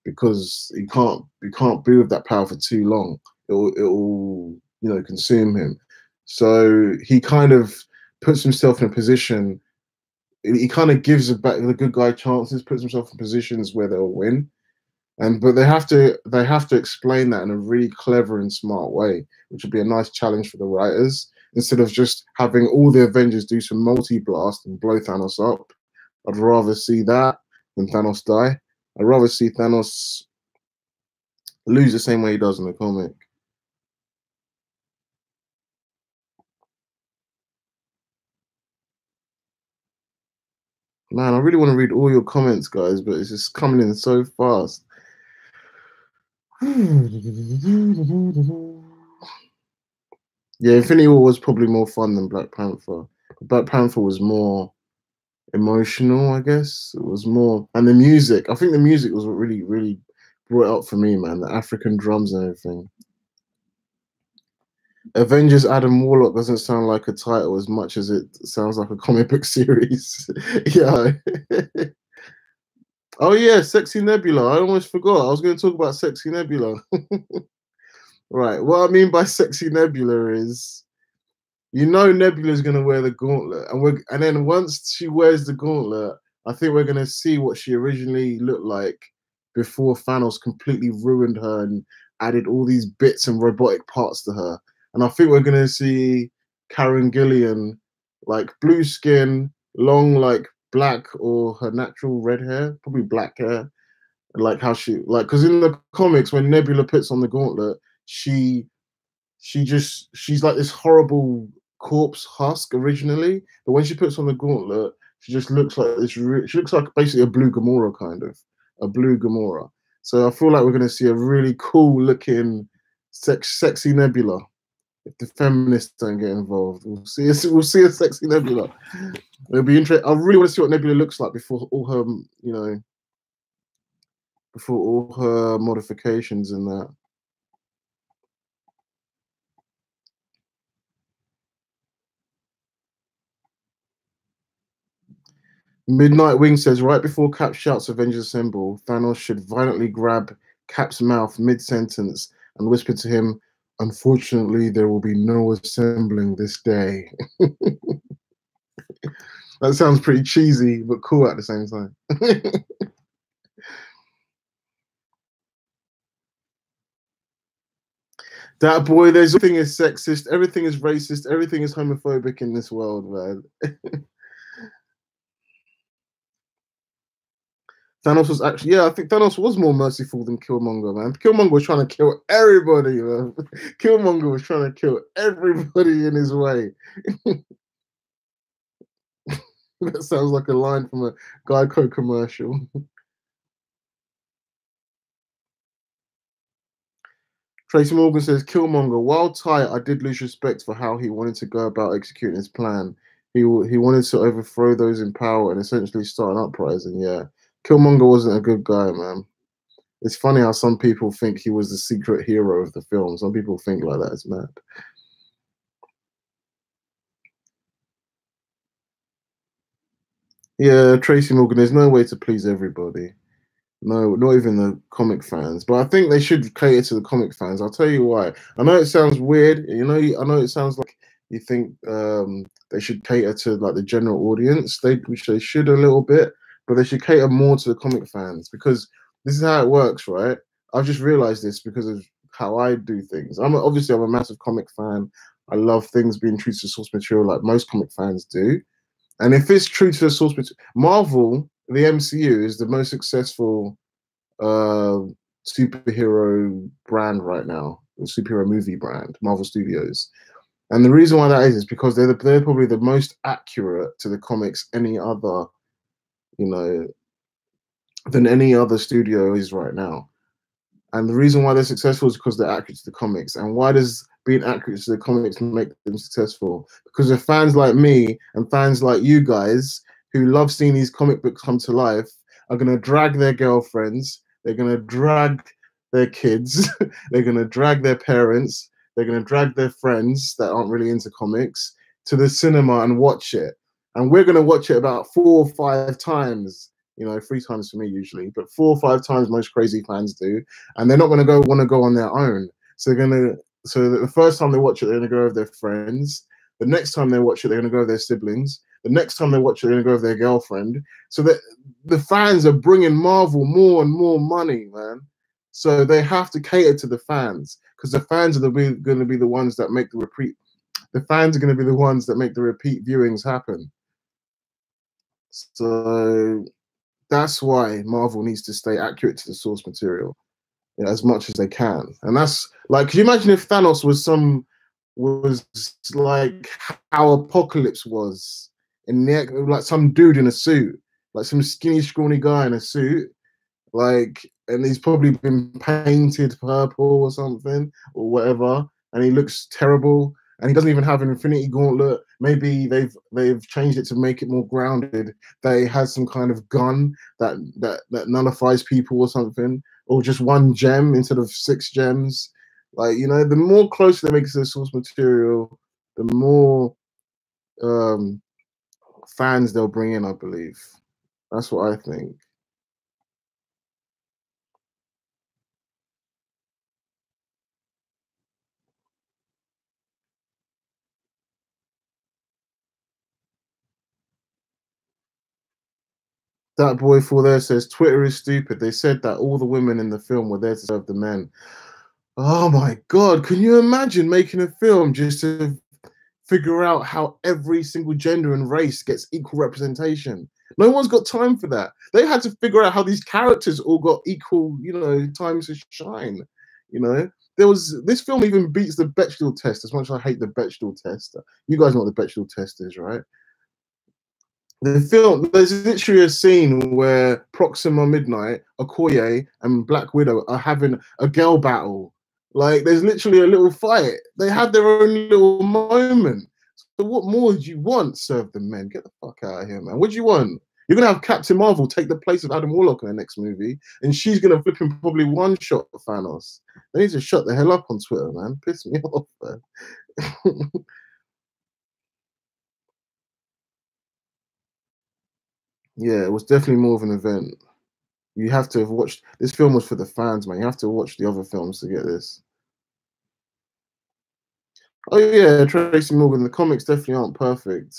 because he can't be with that power for too long. It will consume him. So he kind of puts himself in a position. He kind of gives the good guy chances, puts himself in positions where they'll win. But they have to explain that in a really clever and smart way, which would be a nice challenge for the writers. Instead of just having all the Avengers do some multi-blast and blow Thanos up, I'd rather see that than Thanos die. I'd rather see Thanos lose the same way he does in the comic. Man, I really want to read all your comments, guys, but it's just coming in so fast. Yeah, Infinity War was probably more fun than Black Panther. Black Panther was more emotional, I guess. It was more, and the music. I think the music was what really, really brought it up for me, man. The African drums and everything. Avengers Adam Warlock doesn't sound like a title as much as it sounds like a comic book series. Yeah. Oh yeah, Sexy Nebula. I almost forgot. I was going to talk about Sexy Nebula. Right. What I mean by Sexy Nebula is Nebula's gonna wear the gauntlet, and then once she wears the gauntlet, I think we're gonna see what she originally looked like before Thanos completely ruined her and added all these bits and robotic parts to her. And I think we're gonna see Karen Gillian, like blue skin, long like black or her natural red hair, probably black hair, like how she like because in the comics when Nebula puts on the gauntlet, she she's like this horrible corpse husk originally, but when she puts on the gauntlet, she just looks like this. She looks like basically a blue Gamora kind of a blue Gamora. So I feel like we're going to see a really cool looking, sexy Nebula. If the feminists don't get involved, we'll see a sexy Nebula. It'll be interesting. I really want to see what Nebula looks like before all her, before all her modifications and that. Midnight Wing says right before Cap shouts Avengers Assemble, Thanos should violently grab Cap's mouth mid sentence and whisper to him, "Unfortunately, there will be no assembling this day." That sounds pretty cheesy, but cool at the same time. That boy, there's everything is sexist, everything is racist, everything is homophobic in this world, man. Thanos was actually, yeah, I think Thanos was more merciful than Killmonger, man. Killmonger was trying to kill everybody, man. Killmonger was trying to kill everybody in his way. That sounds like a line from a Geico commercial. Tracy Morgan says, Killmonger, while tight, I did lose respect for how he wanted to go about executing his plan. He wanted to overthrow those in power and essentially start an uprising. Yeah, Killmonger wasn't a good guy, man. It's funny how some people think he was the secret hero of the film. Some people think like that. It's mad. Yeah, Tracy Morgan. There's no way to please everybody. No, not even the comic fans. But I think they should cater to the comic fans. I'll tell you why. I know it sounds weird. I know it sounds like you think they should cater to like the general audience. Which they should a little bit, but they should cater more to the comic fans because this is how it works, right? I've just realized this because of how I do things. Obviously I'm a massive comic fan. I love things being true to source material, like most comic fans do. And if it's true to the source material, Marvel, the MCU, is the most successful uh, superhero brand right now, the superhero movie brand, Marvel Studios. And the reason why that is because they're probably the most accurate to the comics any other, you know, than any other studio is right now. And the reason why they're successful is because they're accurate to the comics. And why does being accurate to the comics make them successful? Because of fans like me and fans like you guys who love seeing these comic books come to life are going to drag their girlfriends, they're going to drag their kids, they're going to drag their parents, they're going to drag their friends that aren't really into comics to the cinema and watch it. And we're going to watch it about 4 or 5 times. 3 times for me usually, but 4 or 5 times most crazy fans do, and they're not going to want to go on their own. So the first time they watch it, they're going to go with their friends. The next time they watch it, they're going to go with their siblings. The next time they watch it, they're going to go with their girlfriend. So that the fans are bringing Marvel more and more money, man. So they have to cater to the fans because the fans are going to be the ones that make the repeat. The fans are going to be the ones that make the repeat viewings happen. So that's why Marvel needs to stay accurate to the source material as much as they can. And that's like, could you imagine if Thanos was like how Apocalypse was in like some dude in a suit, like some skinny, scrawny guy in a suit, like, and he's probably been painted purple or something or whatever, and he looks terrible. And he doesn't even have an Infinity Gauntlet. Maybe they've changed it to make it more grounded. They has some kind of gun that nullifies people or something, or just one gem instead of 6 gems. Like, the more closer they make it to the source material, the more fans they'll bring in. I believe that's what I think. That boy for there says Twitter is stupid. They said that all the women in the film were there to serve the men. Oh my God, can you imagine making a film just to figure out how every single gender and race gets equal representation? No one's got time for that. They had to figure out how these characters all got equal, time to shine. This film even beats the Bechdel test, as much as I hate the Bechdel test. You guys know what the Bechdel test is, right? The film, there's literally a scene where Proxima Midnight, Okoye, and Black Widow are having a girl battle. Like, there's literally a little fight. They have their own little moment. So what more do you want, Serve the Men? Get the fuck out of here, man. What do you want? You're going to have Captain Marvel take the place of Adam Warlock in the next movie, and she's going to flip him probably one shot for Thanos. They need to shut the hell up on Twitter, man. Piss me off, man. Yeah, it was definitely more of an event. You have to have watched this film was for the fans, man. You have to watch the other films to get this. Oh yeah, Tracy Morgan. The comics definitely aren't perfect,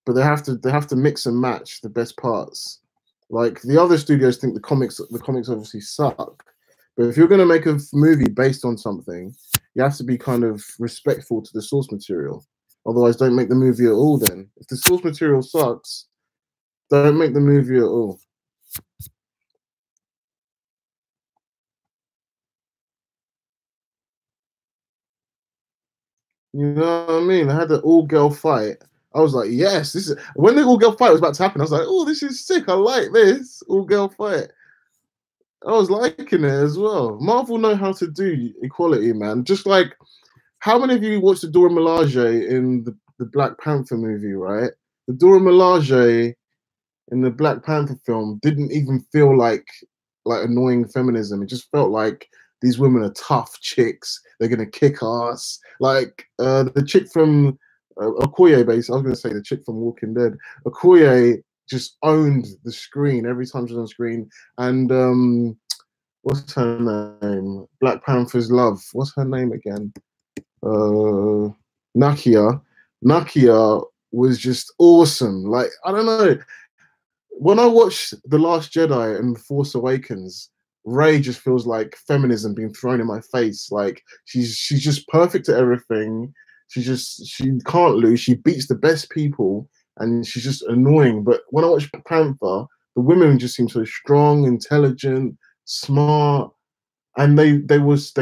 but they have to mix and match the best parts. Like the other studios think the comics obviously suck, but if you're going to make a movie based on something, you have to be kind of respectful to the source material. Otherwise, don't make the movie at all. Then, if the source material sucks, don't make the movie at all. You know what I mean? I had the all girl fight. I was like, yes, this is when the all girl fight was about to happen. I was like, oh, this is sick. I like this all girl fight. I was liking it as well. Marvel know how to do equality, man. Just like how many of you watched the Dora Milaje in the Black Panther movie, right? The Dora Milaje in the Black Panther film didn't even feel like annoying feminism. It just felt like these women are tough chicks. They're gonna kick ass. Like the chick from Okoye, base. I was gonna say the chick from Walking Dead. Okoye just owned the screen every time she was on screen. And what's her name? Black Panther's love. What's her name again? Nakia. Nakia was just awesome. Like, I don't know. When I watched The Last Jedi and Force Awakens, Rey just feels like feminism being thrown in my face. Like she's just perfect at everything. She can't lose. She beats the best people, and she's just annoying. But when I watch Black Panther, the women just seem so strong, intelligent, smart, and they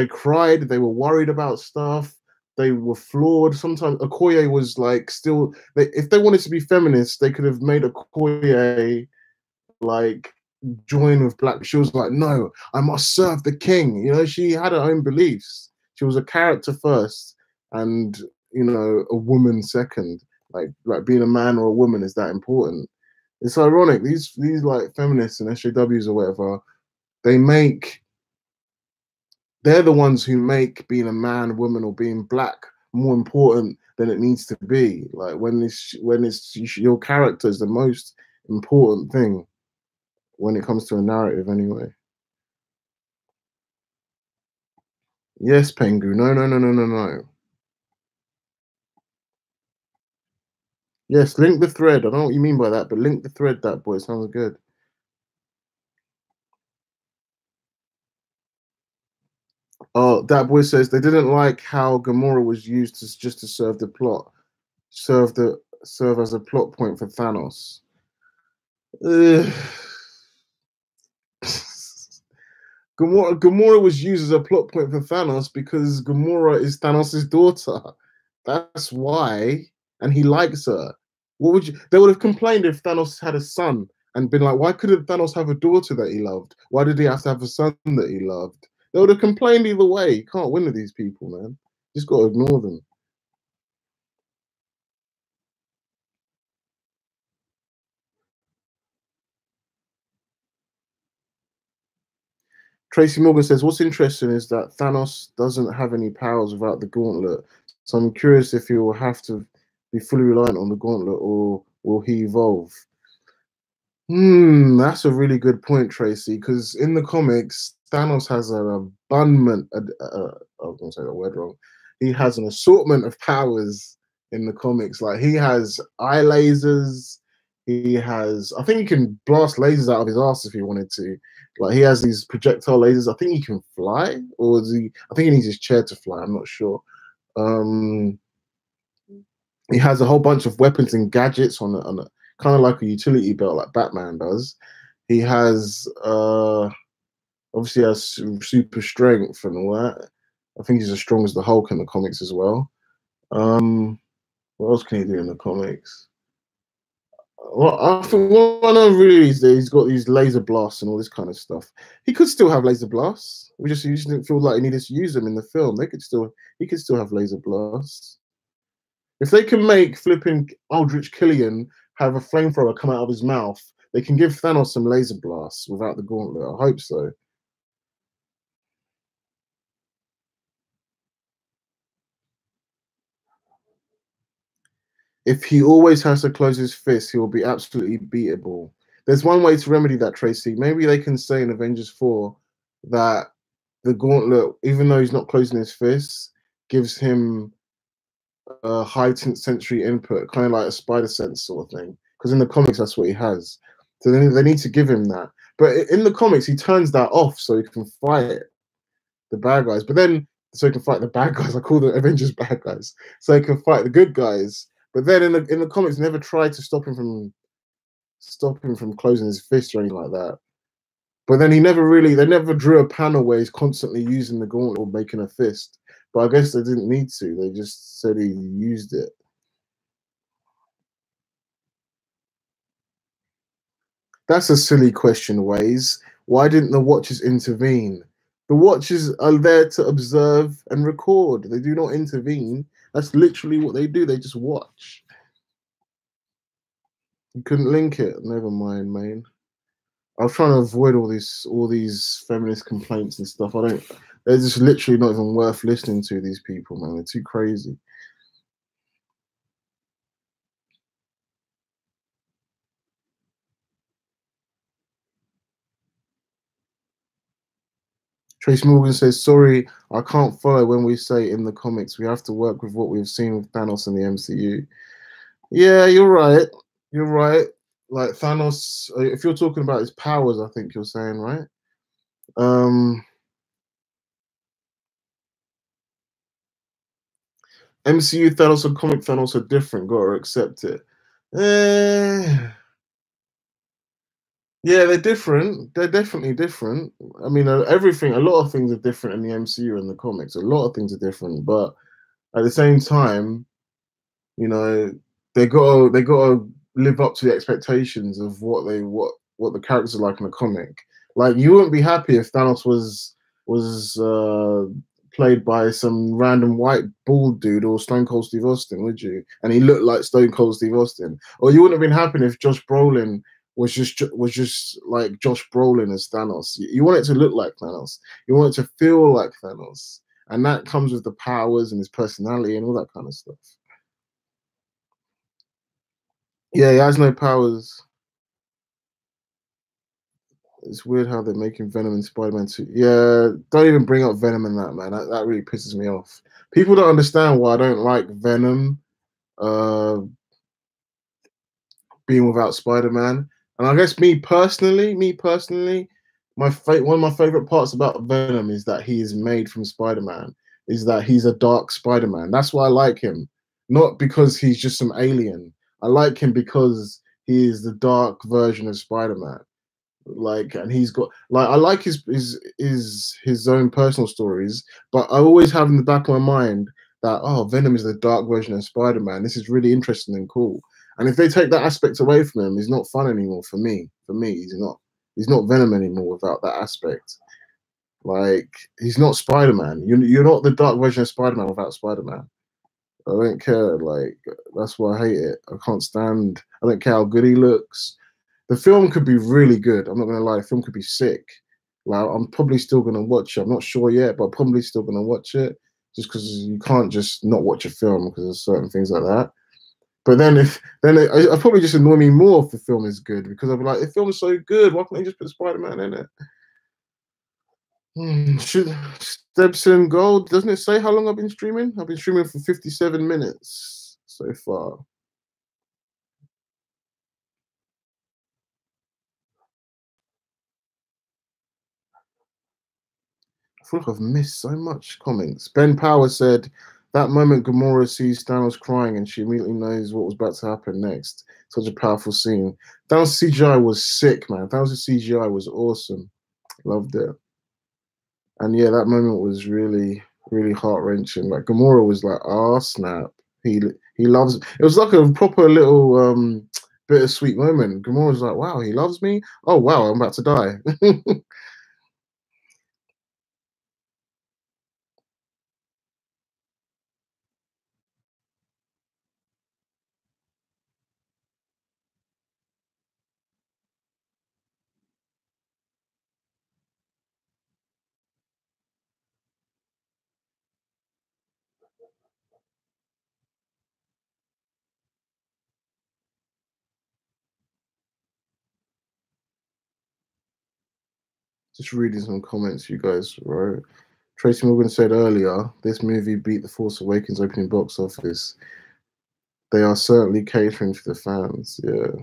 cried. They were worried about stuff. They were flawed. Sometimes Okoye was like still. If they wanted to be feminists, they could have made Okoye like join with black. She was like, no, I must serve the king. You know, she had her own beliefs. She was a character first, and a woman second. Like being a man or a woman is that important. It's ironic. These like feminists and SJWs or whatever, they're the ones who make being a man, woman, or being black more important than it needs to be. Like when it's your character is the most important thing when it comes to a narrative, anyway. Yes, Pengu. No, no, no, no, no, no. Yes, link the thread. I don't know what you mean by that, but link the thread, that boy. Sounds good. Oh, that boy says they didn't like how Gamora was used just to serve the plot, serve as a plot point for Thanos. Ugh. Gamora was used as a plot point for Thanos because Gamora is Thanos' daughter. That's why, and he likes her. What would you? They would have complained if Thanos had a son and been like, "Why couldn't Thanos have a daughter that he loved? Why did he have to have a son that he loved?" They would have complained either way. You can't win with these people, man. You just got to ignore them. Tracy Morgan says, "What's interesting is that Thanos doesn't have any powers without the gauntlet. So I'm curious if he will have to be fully reliant on the gauntlet, or will he evolve?" That's a really good point, Tracy. Because in the comics, Thanos has an abundant. I was going to say the word wrong. He has an assortment of powers in the comics. Like he has eye lasers. He has. I think he can blast lasers out of his ass if he wanted to. Like he has these projectile lasers. I think he can fly, or is he? I think he needs his chair to fly. I'm not sure. Um, he has a whole bunch of weapons and gadgets on a kind of like a utility belt, like Batman does. He has obviously has super strength and all that. I think he's as strong as the Hulk in the comics as well. Um, what else can he do in the comics? Well, I think what I know really is that he's got these laser blasts and all this kind of stuff. He could still have laser blasts. He just didn't feel like he needed to use them in the film. He could still have laser blasts. If they can make flipping Aldrich Killian have a flamethrower come out of his mouth, they can give Thanos some laser blasts without the gauntlet. I hope so. If he always has to close his fist, he will be absolutely beatable. There's one way to remedy that, Tracy. Maybe they can say in Avengers 4 that the gauntlet, even though he's not closing his fists, gives him a heightened sensory input, kind of like a spider sense sort of thing. Because in the comics, that's what he has. So they need to give him that. But in the comics, he turns that off so he can fight the bad guys. But then, so he can fight the bad guys. I call them Avengers bad guys. So he can fight the good guys. But then in the comics, never tried to stop him from closing his fist or anything like that. But then they never drew a panel where he's constantly using the gauntlet or making a fist. But I guess they didn't need to. They just said he used it. That's a silly question, Ways. Why didn't the Watchers intervene? The Watchers are there to observe and record. They do not intervene. That's literally what they do. They just watch. You couldn't link it. Never mind, man. I was trying to avoid all these feminist complaints and stuff. I don't. They're just literally not even worth listening to. These people, man, they're too crazy. Trace Morgan says, "Sorry, I can't follow when we say in the comics. We have to work with what we've seen with Thanos in the MCU." Yeah, you're right. You're right. Like Thanos, if you're talking about his powers, I think you're saying, right? Um, MCU Thanos and comic Thanos are different. Gotta accept it. Eh, yeah, they're different. They're definitely different. I mean, everything, a lot of things are different in the MCU and the comics. A lot of things are different, but at the same time, you know, they gotta live up to the expectations of what the characters are like in the comic. Like you wouldn't be happy if Thanos was played by some random white bald dude or Stone Cold Steve Austin, would you? And he looked like Stone Cold Steve Austin. Or you wouldn't have been happy if Josh Brolin was just like Josh Brolin as Thanos. You want it to look like Thanos. You want it to feel like Thanos. And that comes with the powers and his personality and all that kind of stuff. Yeah, he has no powers. It's weird how they're making Venom and Spider-Man 2. Yeah, don't even bring up Venom in that, man. That really pisses me off. People don't understand why I don't like Venom uh, being without Spider-Man. And I guess me personally, one of my favorite parts about Venom is that he is made from Spider-Man. Is that he's a dark Spider-Man. That's why I like him, not because he's just some alien. I like him because he is the dark version of Spider-Man. Like, and he's got like I like his own personal stories, but I always have in the back of my mind that Venom is the dark version of Spider-Man. This is really interesting and cool. And if they take that aspect away from him, he's not fun anymore for me. For me, he's not Venom anymore without that aspect. Like he's not Spider-Man. You're not the dark version of Spider-Man without Spider-Man. I don't care. Like that's why I hate it. I can't stand. I don't care how good he looks. The film could be really good. I'm not gonna lie. The film could be sick. Like I'm probably still gonna watch it. I'm not sure yet, but I'm probably still gonna watch it just because you can't just not watch a film because there's certain things like that. But then I probably just annoy me more if the film is good because I'll be like, the film is so good. Why can't they just put Spider-Man in it? Should Stebson Gold, doesn't it say how long I've been streaming? I've been streaming for 57 minutes so far. I feel like I've missed so much comments. Ben Power said that moment Gamora sees Thanos crying and she immediately knows what was about to happen next. Such a powerful scene. Thanos CGI was sick, man. Thanos CGI was awesome. Loved it. And yeah, that moment was really, really heart wrenching. Like Gamora was like, "Ah, snap." He he loves. It was like a proper little bittersweet moment. Gamora was like, "Wow, he loves me. Oh wow, I'm about to die." Just reading some comments you guys wrote. Tracy Morgan said earlier, this movie beat The Force Awakens opening box office. They are certainly catering to the fans. Yeah.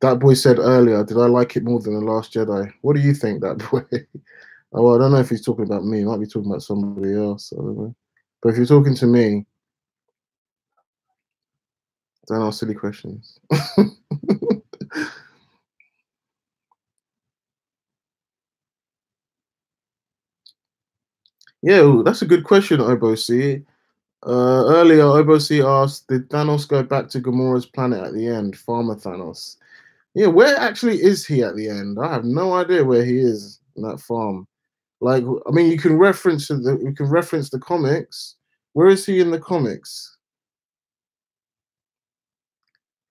That boy said earlier, did I like it more than The Last Jedi? What do you think, that boy? Oh, well, I don't know if he's talking about me. He might be talking about somebody else. I don't know. But if you're talking to me, don't ask silly questions. Yeah, that's a good question, Obosi. Earlier, Obosi asked, "Did Thanos go back to Gamora's planet at the end?" Farmer Thanos. Yeah, where actually is he at the end? I have no idea where he is in that farm. Like, I mean, you can reference the comics. Where is he in the comics?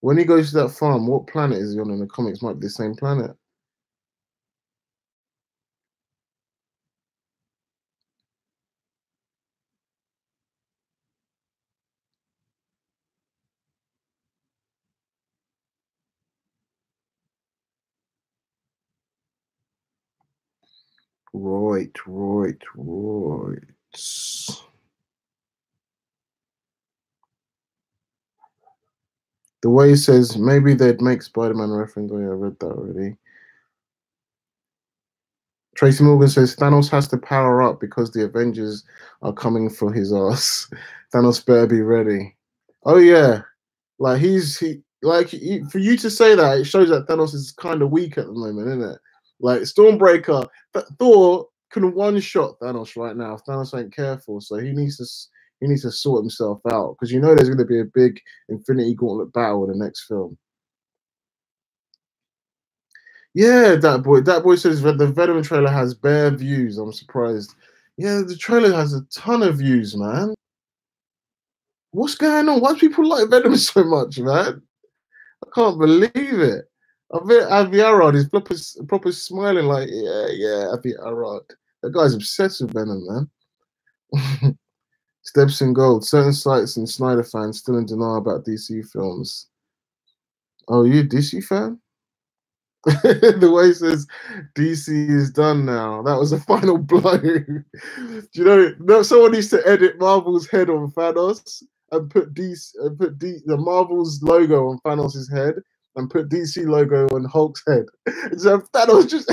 When he goes to that farm, what planet is he on in the comics? Might be the same planet. Right. The way he says maybe they'd make Spider-Man reference. Oh yeah, I read that already. Tracy Morgan says Thanos has to power up because the Avengers are coming for his ass. Thanos better be ready. Oh yeah, like for you to say that, it shows that Thanos is kind of weak at the moment, isn't it? Like Stormbreaker, Thor can one shot Thanos right now if Thanos ain't careful. So he needs to sort himself out because you know there's going to be a big Infinity Gauntlet battle in the next film. Yeah, that boy. That boy says that the Venom trailer has bare views. I'm surprised. Yeah, the trailer has a ton of views, man. What's going on? Why do people like Venom so much, man? I can't believe it. I bet Avi Arad is proper smiling like, yeah, Avi Arad. That guy's obsessed with Venom, man. Steps in gold. Certain sites and Snyder fans still in denial about DC films. Oh, you a DC fan? The way he says DC is done now. That was a final blow. Do you know? No, someone needs to edit Marvel's head on Thanos and put the Marvel's logo on Thanos's head and put DC logo on Hulk's head. So Thanos just.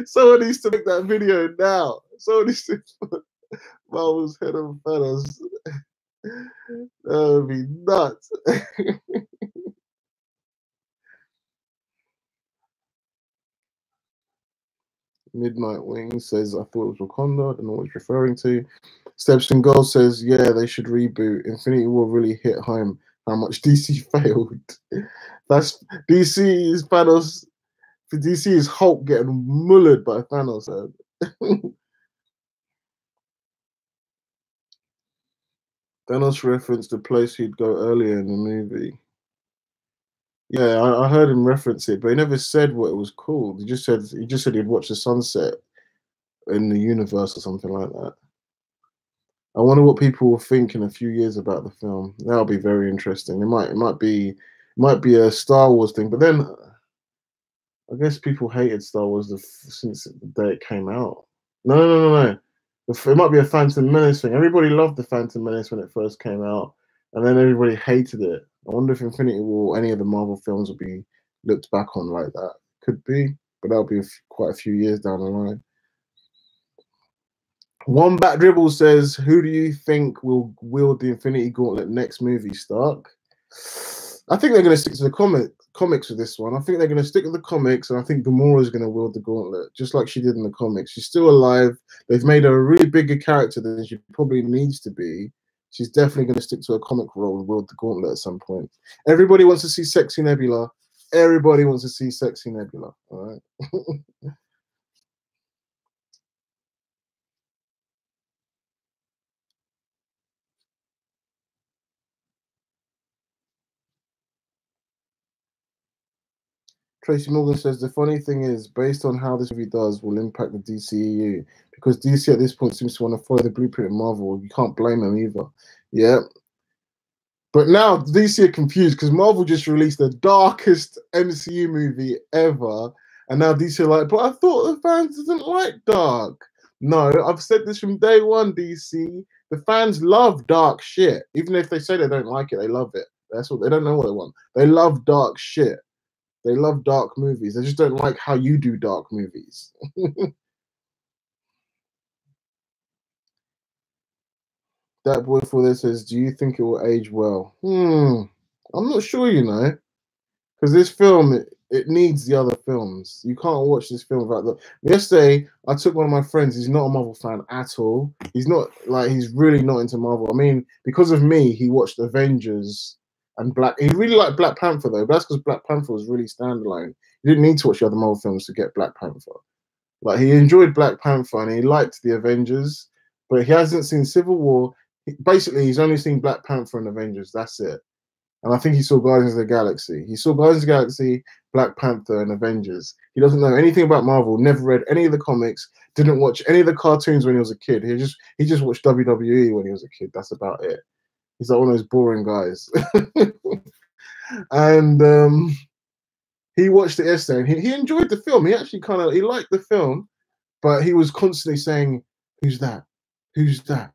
Someone needs to make that video now. Someone needs to put Marvel's head on Thanos. That would be nuts. Midnight Wing says, I thought it was Wakanda. I don't know what he's referring to. Steps and Gold says, yeah, they should reboot. Infinity War really hit home how much DC failed. That's DC is Thanos. For DC is Hulk getting mullered by Thanos. Thanos referenced the place he'd go earlier in the movie. Yeah, I heard him reference it, but he never said what it was called. He just said he'd watch the sunset in the universe or something like that. I wonder what people will think in a few years about the film. That'll be very interesting. Might be a Star Wars thing, but then I guess people hated Star Wars since the day it came out. No. It might be a Phantom Menace thing. Everybody loved the Phantom Menace when it first came out, and then everybody hated it. I wonder if Infinity War, any of the Marvel films, will be looked back on like that. Could be, but that'll be quite a few years down the line. One Bat Dribble says, "Who do you think will wield the Infinity Gauntlet next movie, Stark?" I think they're going to stick to the comics with this one. I think they're going to stick with the comics, and I think Gamora is going to wield the gauntlet just like she did in the comics. She's still alive. They've made her a really bigger character than she probably needs to be. She's definitely going to stick to a comic role and wield the gauntlet at some point. Everybody wants to see sexy Nebula. Everybody wants to see sexy Nebula. All right. Tracy Morgan says the funny thing is, based on how this movie does, will impact the DCEU because DC at this point seems to want to follow the blueprint of Marvel. You can't blame them either. Yeah, but now DC are confused because Marvel just released the darkest MCU movie ever, and now DC are like, but I thought the fans didn't like dark. No, I've said this from day one. DC, the fans love dark shit, even if they say they don't like it, they love it. That's what they don't know what they want. They love dark shit. They love dark movies. They just don't like how you do dark movies. That boy for this says, "Do you think it will age well?" I'm not sure, you know, because this film it needs the other films. You can't watch this film without the. Yesterday, I took one of my friends. He's not a Marvel fan at all. He's not like he's really not into Marvel. I mean, because of me, he watched Avengers and Black. He really liked Black Panther though. But that's because Black Panther was really standalone. You didn't need to watch the other Marvel films to get Black Panther. Like he enjoyed Black Panther and he liked the Avengers, but he hasn't seen Civil War. Basically, he's only seen Black Panther and Avengers. That's it. And I think he saw Guardians of the Galaxy. He saw Guardians of the Galaxy, Black Panther, and Avengers. He doesn't know anything about Marvel, never read any of the comics, didn't watch any of the cartoons when he was a kid. He just watched WWE when he was a kid. That's about it. He's like one of those boring guys. And he watched it yesterday and he enjoyed the film. He actually he liked the film, but he was constantly saying, "Who's that? Who's that?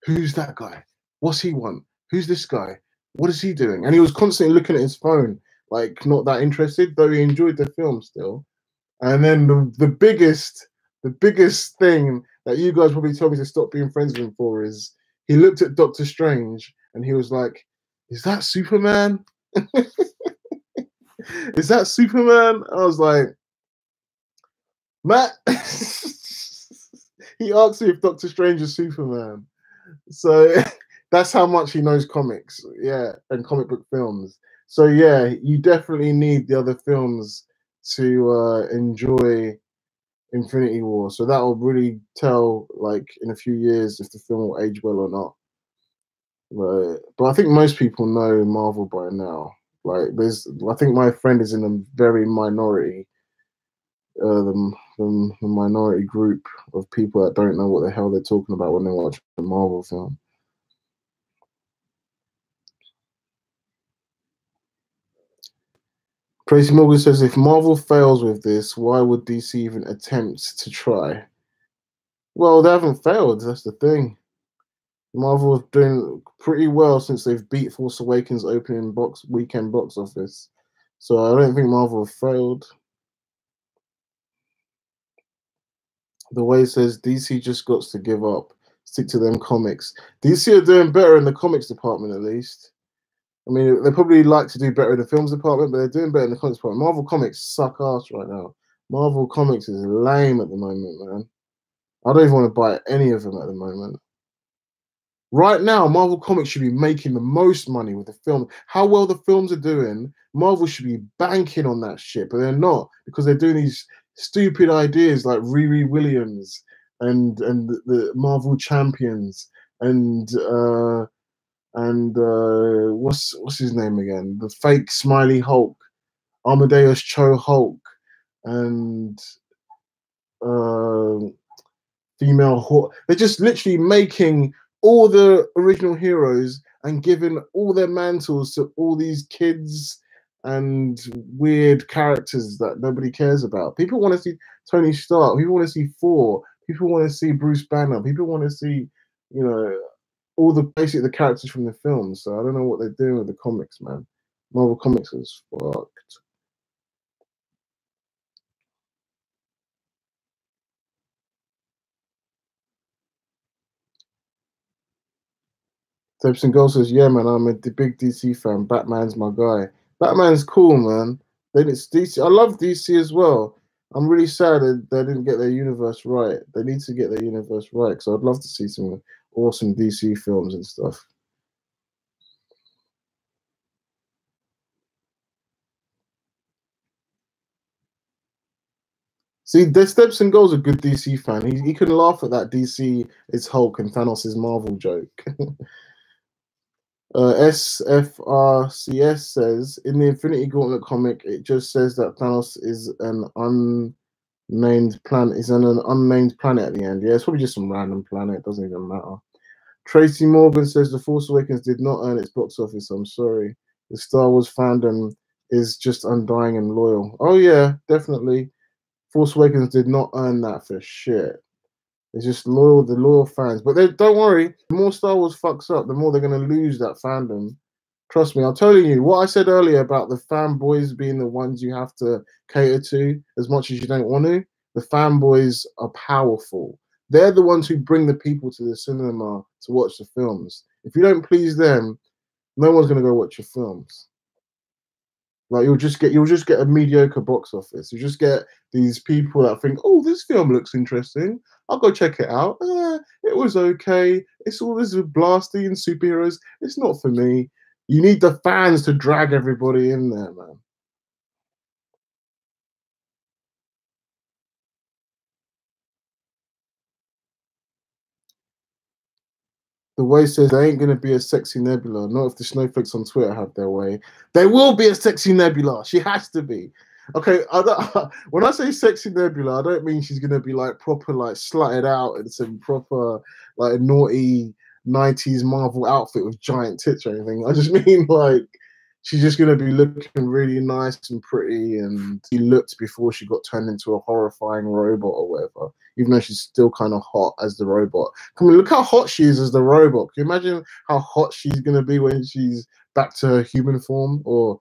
Who's that guy? What's he want? Who's this guy? What is he doing?" And he was constantly looking at his phone, like not that interested, though he enjoyed the film still. And then the biggest thing that you guys probably told me to stop being friends with him for is he looked at Doctor Strange and he was like, "Is that Superman? Is that Superman?" I was like, Matt. He asked me if Doctor Strange is Superman. So that's how much he knows comics, yeah, and comic book films. So yeah, you definitely need the other films to enjoy Infinity War. So that will really tell, like, in a few years if the film will age well or not. But I think most people know Marvel by now. Like, I think my friend is in a very minority, the minority group of people that don't know what the hell they're talking about when they watch a Marvel film. Tracy Morgan says, if Marvel fails with this, why would DC even attempt to try? Well, they haven't failed. That's the thing. Marvel is doing pretty well since they've beat Force Awakens opening weekend box office. So I don't think Marvel have failed. The way it says DC just got to give up. Stick to them comics. DC are doing better in the comics department, at least. I mean, they probably like to do better in the films department, but they're doing better in the comics department. Marvel Comics suck ass right now. Marvel Comics is lame at the moment, man. I don't even want to buy any of them at the moment. Right now, Marvel Comics should be making the most money with the film. How well the films are doing, Marvel should be banking on that shit, but they're not because they're doing these stupid ideas like Riri Williams and the Marvel Champions and what's his name again? The fake Smiley Hulk, Amadeus Cho Hulk, and female Hulk. They're just literally making all the original heroes and giving all their mantles to all these kids and weird characters that nobody cares about. People want to see Tony Stark. People want to see Thor. People want to see Bruce Banner. People want to see, you know, all basically the characters from the films. So I don't know what they're doing with the comics, man. Marvel Comics is fucked. Tepson Gold says, "Yeah, man, I'm a big DC fan. Batman's my guy. Batman's cool, man. It's DC. I love DC as well. I'm really sad that they didn't get their universe right. They need to get their universe right because I'd love to see some awesome DC films and stuff." See, the Steps and Gold's a good DC fan. He can laugh at that DC is Hulk and Thanos is Marvel joke. SFRCS says, in the Infinity Gauntlet comic, it just says that Thanos is an unnamed planet. Is on an unnamed planet at the end. Yeah, it's probably just some random planet. It doesn't even matter. Tracy Morgan says The Force Awakens did not earn its box office. I'm sorry. The Star Wars fandom is just undying and loyal. Oh yeah, definitely. Force Awakens did not earn that for shit. It's just the loyal fans. But don't worry, the more Star Wars fucks up, the more they're going to lose that fandom. Trust me, I'm telling you, what I said earlier about the fanboys being the ones you have to cater to as much as you don't want to, the fanboys are powerful. They're the ones who bring the people to the cinema to watch the films. If you don't please them, no one's going to go watch your films. Like you'll just get a mediocre box office. You just get these people that think, oh, this film looks interesting. I'll go check it out. It was okay. It's all this blasting and superheroes. It's not for me. You need the fans to drag everybody in there, man. The way says there ain't gonna be a sexy Nebula. Not if the snowflakes on Twitter have their way. There will be a sexy Nebula. She has to be. Okay, when I say sexy Nebula, I don't mean she's gonna be like proper like slutted out in some proper like naughty 90s Marvel outfit with giant tits or anything. I just mean like she's just gonna be looking really nice and pretty and she looked before she got turned into a horrifying robot or whatever, even though she's still kind of hot as the robot. Can we look how hot she is as the robot? Can you imagine how hot she's gonna be when she's back to her human form or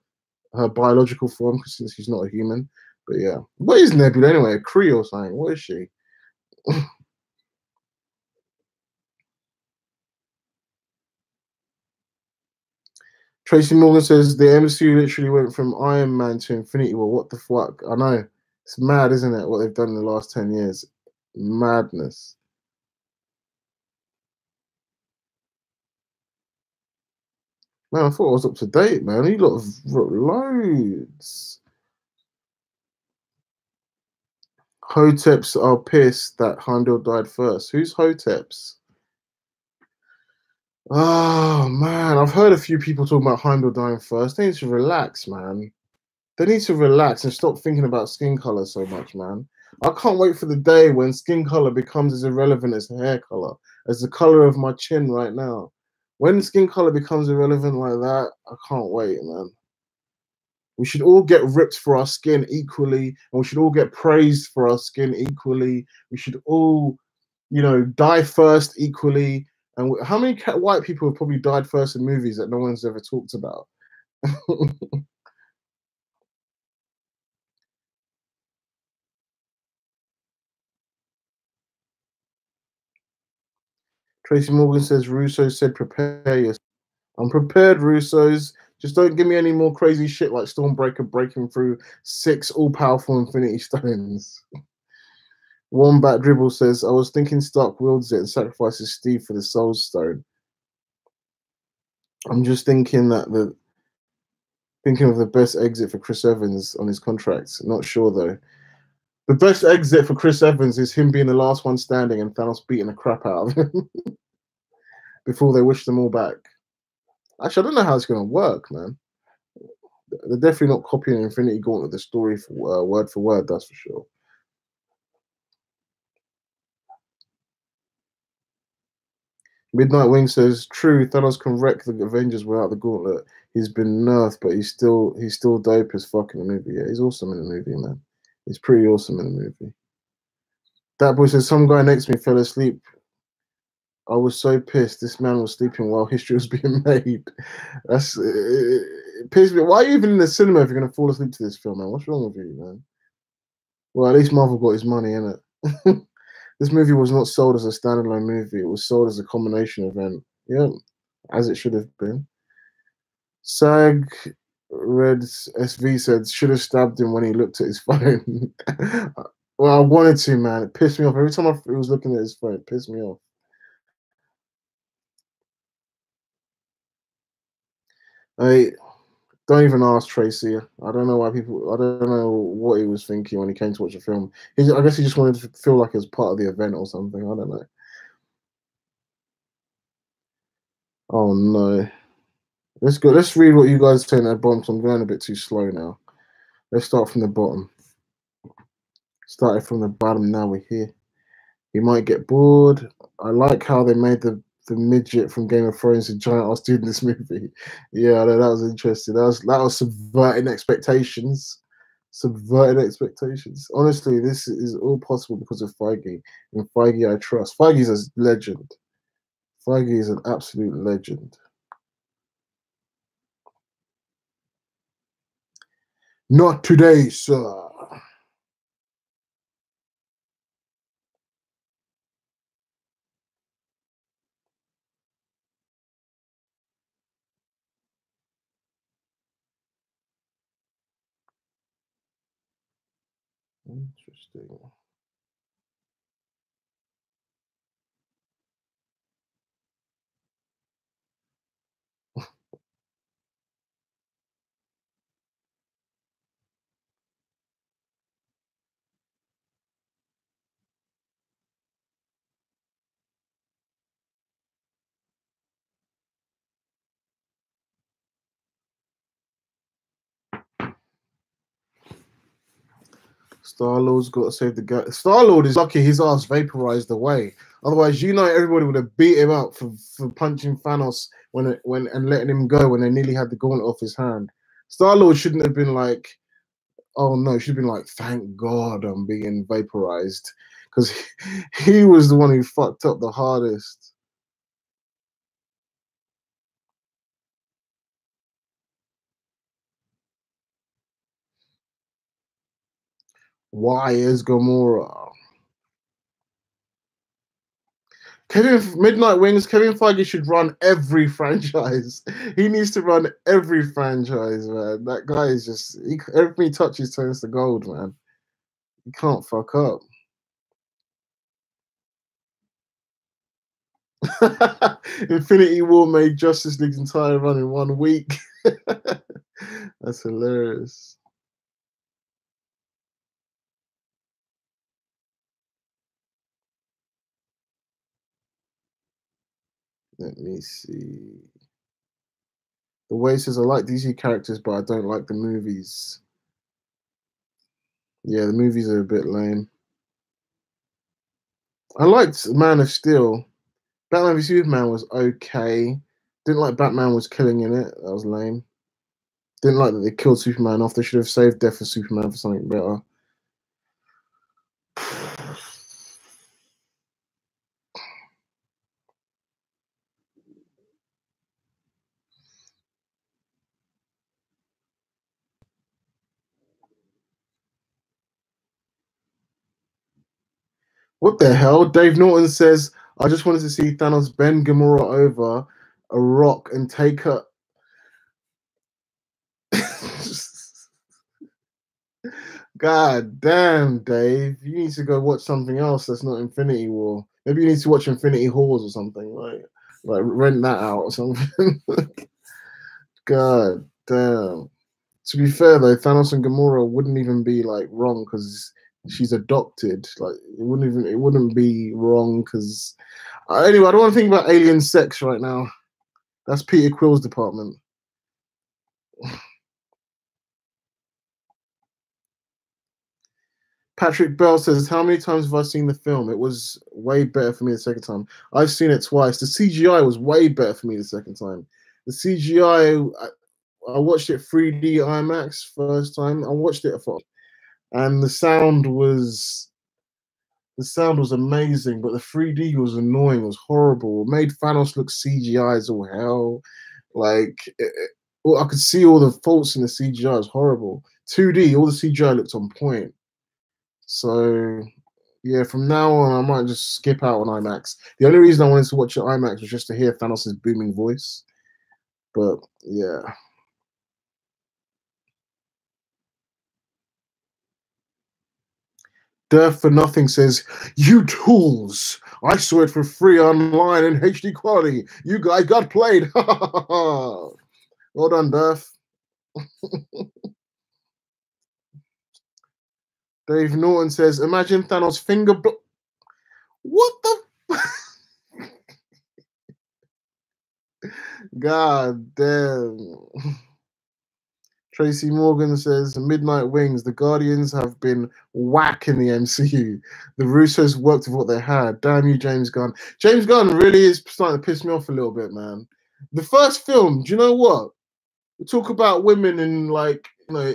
her biological form, since she's not a human? But yeah, what is Nebula anyway? A Kree or something? What is she? Tracy Morgan says the MCU literally went from Iron Man to Infinity War. What the fuck? I know, it's mad, isn't it? What they've done in the last 10 years, madness. Man, I thought I was up to date, man. You lot have wrote loads. Hoteps are pissed that Heimdall died first. Who's Hoteps? Oh man, I've heard a few people talking about Heimdall dying first. They need to relax, man. They need to relax and stop thinking about skin color so much, man. I can't wait for the day when skin color becomes as irrelevant as hair color, as the color of my chin right now. When skin color becomes irrelevant like that, I can't wait, man. We should all get ripped for our skin equally, and we should all get praised for our skin equally. We should all, die first equally. And how many white people have probably died first in movies that no one's ever talked about? Tracy Morgan says Russo said prepare yourself. I'm prepared, Russos. Just don't give me any more crazy shit like Stormbreaker breaking through 6 all-powerful Infinity Stones. Wombat Dribble says, I was thinking Stark wields it and sacrifices Steve for the Soul Stone. I'm just thinking thinking of the best exit for Chris Evans on his contract. Not sure though. The best exit for Chris Evans is him being the last one standing and Thanos beating the crap out of him before they wish them all back. Actually, I don't know how it's going to work, man. They're definitely not copying Infinity Gauntlet, the story for word, that's for sure. Midnight Wing says, true, Thanos can wreck the Avengers without the gauntlet. He's been nerfed, but he's still dope as fuck in the movie. Yeah, he's awesome in the movie, man. He's pretty awesome in the movie. That boy says, some guy next to me fell asleep. I was so pissed. This man was sleeping while history was being made. It pissed me. Why are you even in the cinema if you're gonna fall asleep to this film, man? What's wrong with you, man? Well, at least Marvel got his money in it. This movie was not sold as a standalone movie. It was sold as a combination event. Yeah, as it should have been. Sag Red SV said should have stabbed him when he looked at his phone. Well, I wanted to, man. It pissed me off every time I was looking at his phone. It pissed me off. I don't even ask Tracy. I don't know why people. I don't know what he was thinking when he came to watch the film. I guess he just wanted to feel like it was part of the event or something. I don't know. Oh no. Let's go. Let's read what you guys are saying at the bottom. So I'm going a bit too slow now. Let's start from the bottom. Started from the bottom. Now we're here. You might get bored. I like how they made the midget from Game of Thrones a giant ass dude in this movie. Yeah, that was interesting. That was subverting expectations. Subverted expectations. Honestly, this is all possible because of Feige. And Feige, I trust. Feige's a legend. Feige is an absolute legend. Not today, sir. Interesting. Star-Lord's got to save the guy. Star-Lord is lucky his ass vaporized away. Otherwise, everybody would have beat him up for punching Thanos and letting him go when they nearly had the gauntlet off his hand. Star-Lord shouldn't have been like, oh no, should have been like, thank God I'm being vaporized. Because he was the one who fucked up the hardest. Why is Gamora? Midnight Wings, Kevin Feige should run every franchise. He needs to run every franchise, man. That guy is just everything he touches turns to gold, man. You can't fuck up. Infinity War made Justice League's entire run in 1 week. That's hilarious. Let me see. The way says I like DC characters, but I don't like the movies. Yeah, the movies are a bit lame. I liked Man of Steel. Batman v Superman was okay. Didn't like Batman was killing in it. That was lame. Didn't like that they killed Superman off. They should have saved Death of Superman for something better. What the hell? Dave Norton says, I just wanted to see Thanos bend Gamora over a rock and take her. God damn, Dave. You need to go watch something else that's not Infinity War. Maybe you need to watch Infinity Halls or something, like rent that out or something. God damn. To be fair though, Thanos and Gamora wouldn't even be like wrong because she's adopted. Like it wouldn't be wrong because anyway, I don't want to think about alien sex right now. That's Peter Quill's department. Patrick Bell says, how many times have I seen the film? It was way better for me the second time. I've seen it twice. The CGI was way better for me the second time. The CGI, I watched it 3D IMAX first time. I watched it and the sound was amazing, but the 3D was annoying. It was horrible. It made Thanos look CGI as all hell. I could see all the faults in the CGI. It was horrible. 2D, all the CGI looked on point. So, yeah, from now on, I might just skip out on IMAX. The only reason I wanted to watch it IMAX was just to hear Thanos' booming voice. But, yeah. Death for Nothing says, you tools! I saw it for free online in HD quality. You guys got played. Well done, Death. Dave Norton says, imagine Thanos finger what the God damn. Tracy Morgan says, Midnight Wings, the Guardians have been whack in the MCU. The Russos worked with what they had. Damn you, James Gunn. James Gunn really is starting to piss me off a little bit, man. The first film, do you know what? We talk about women and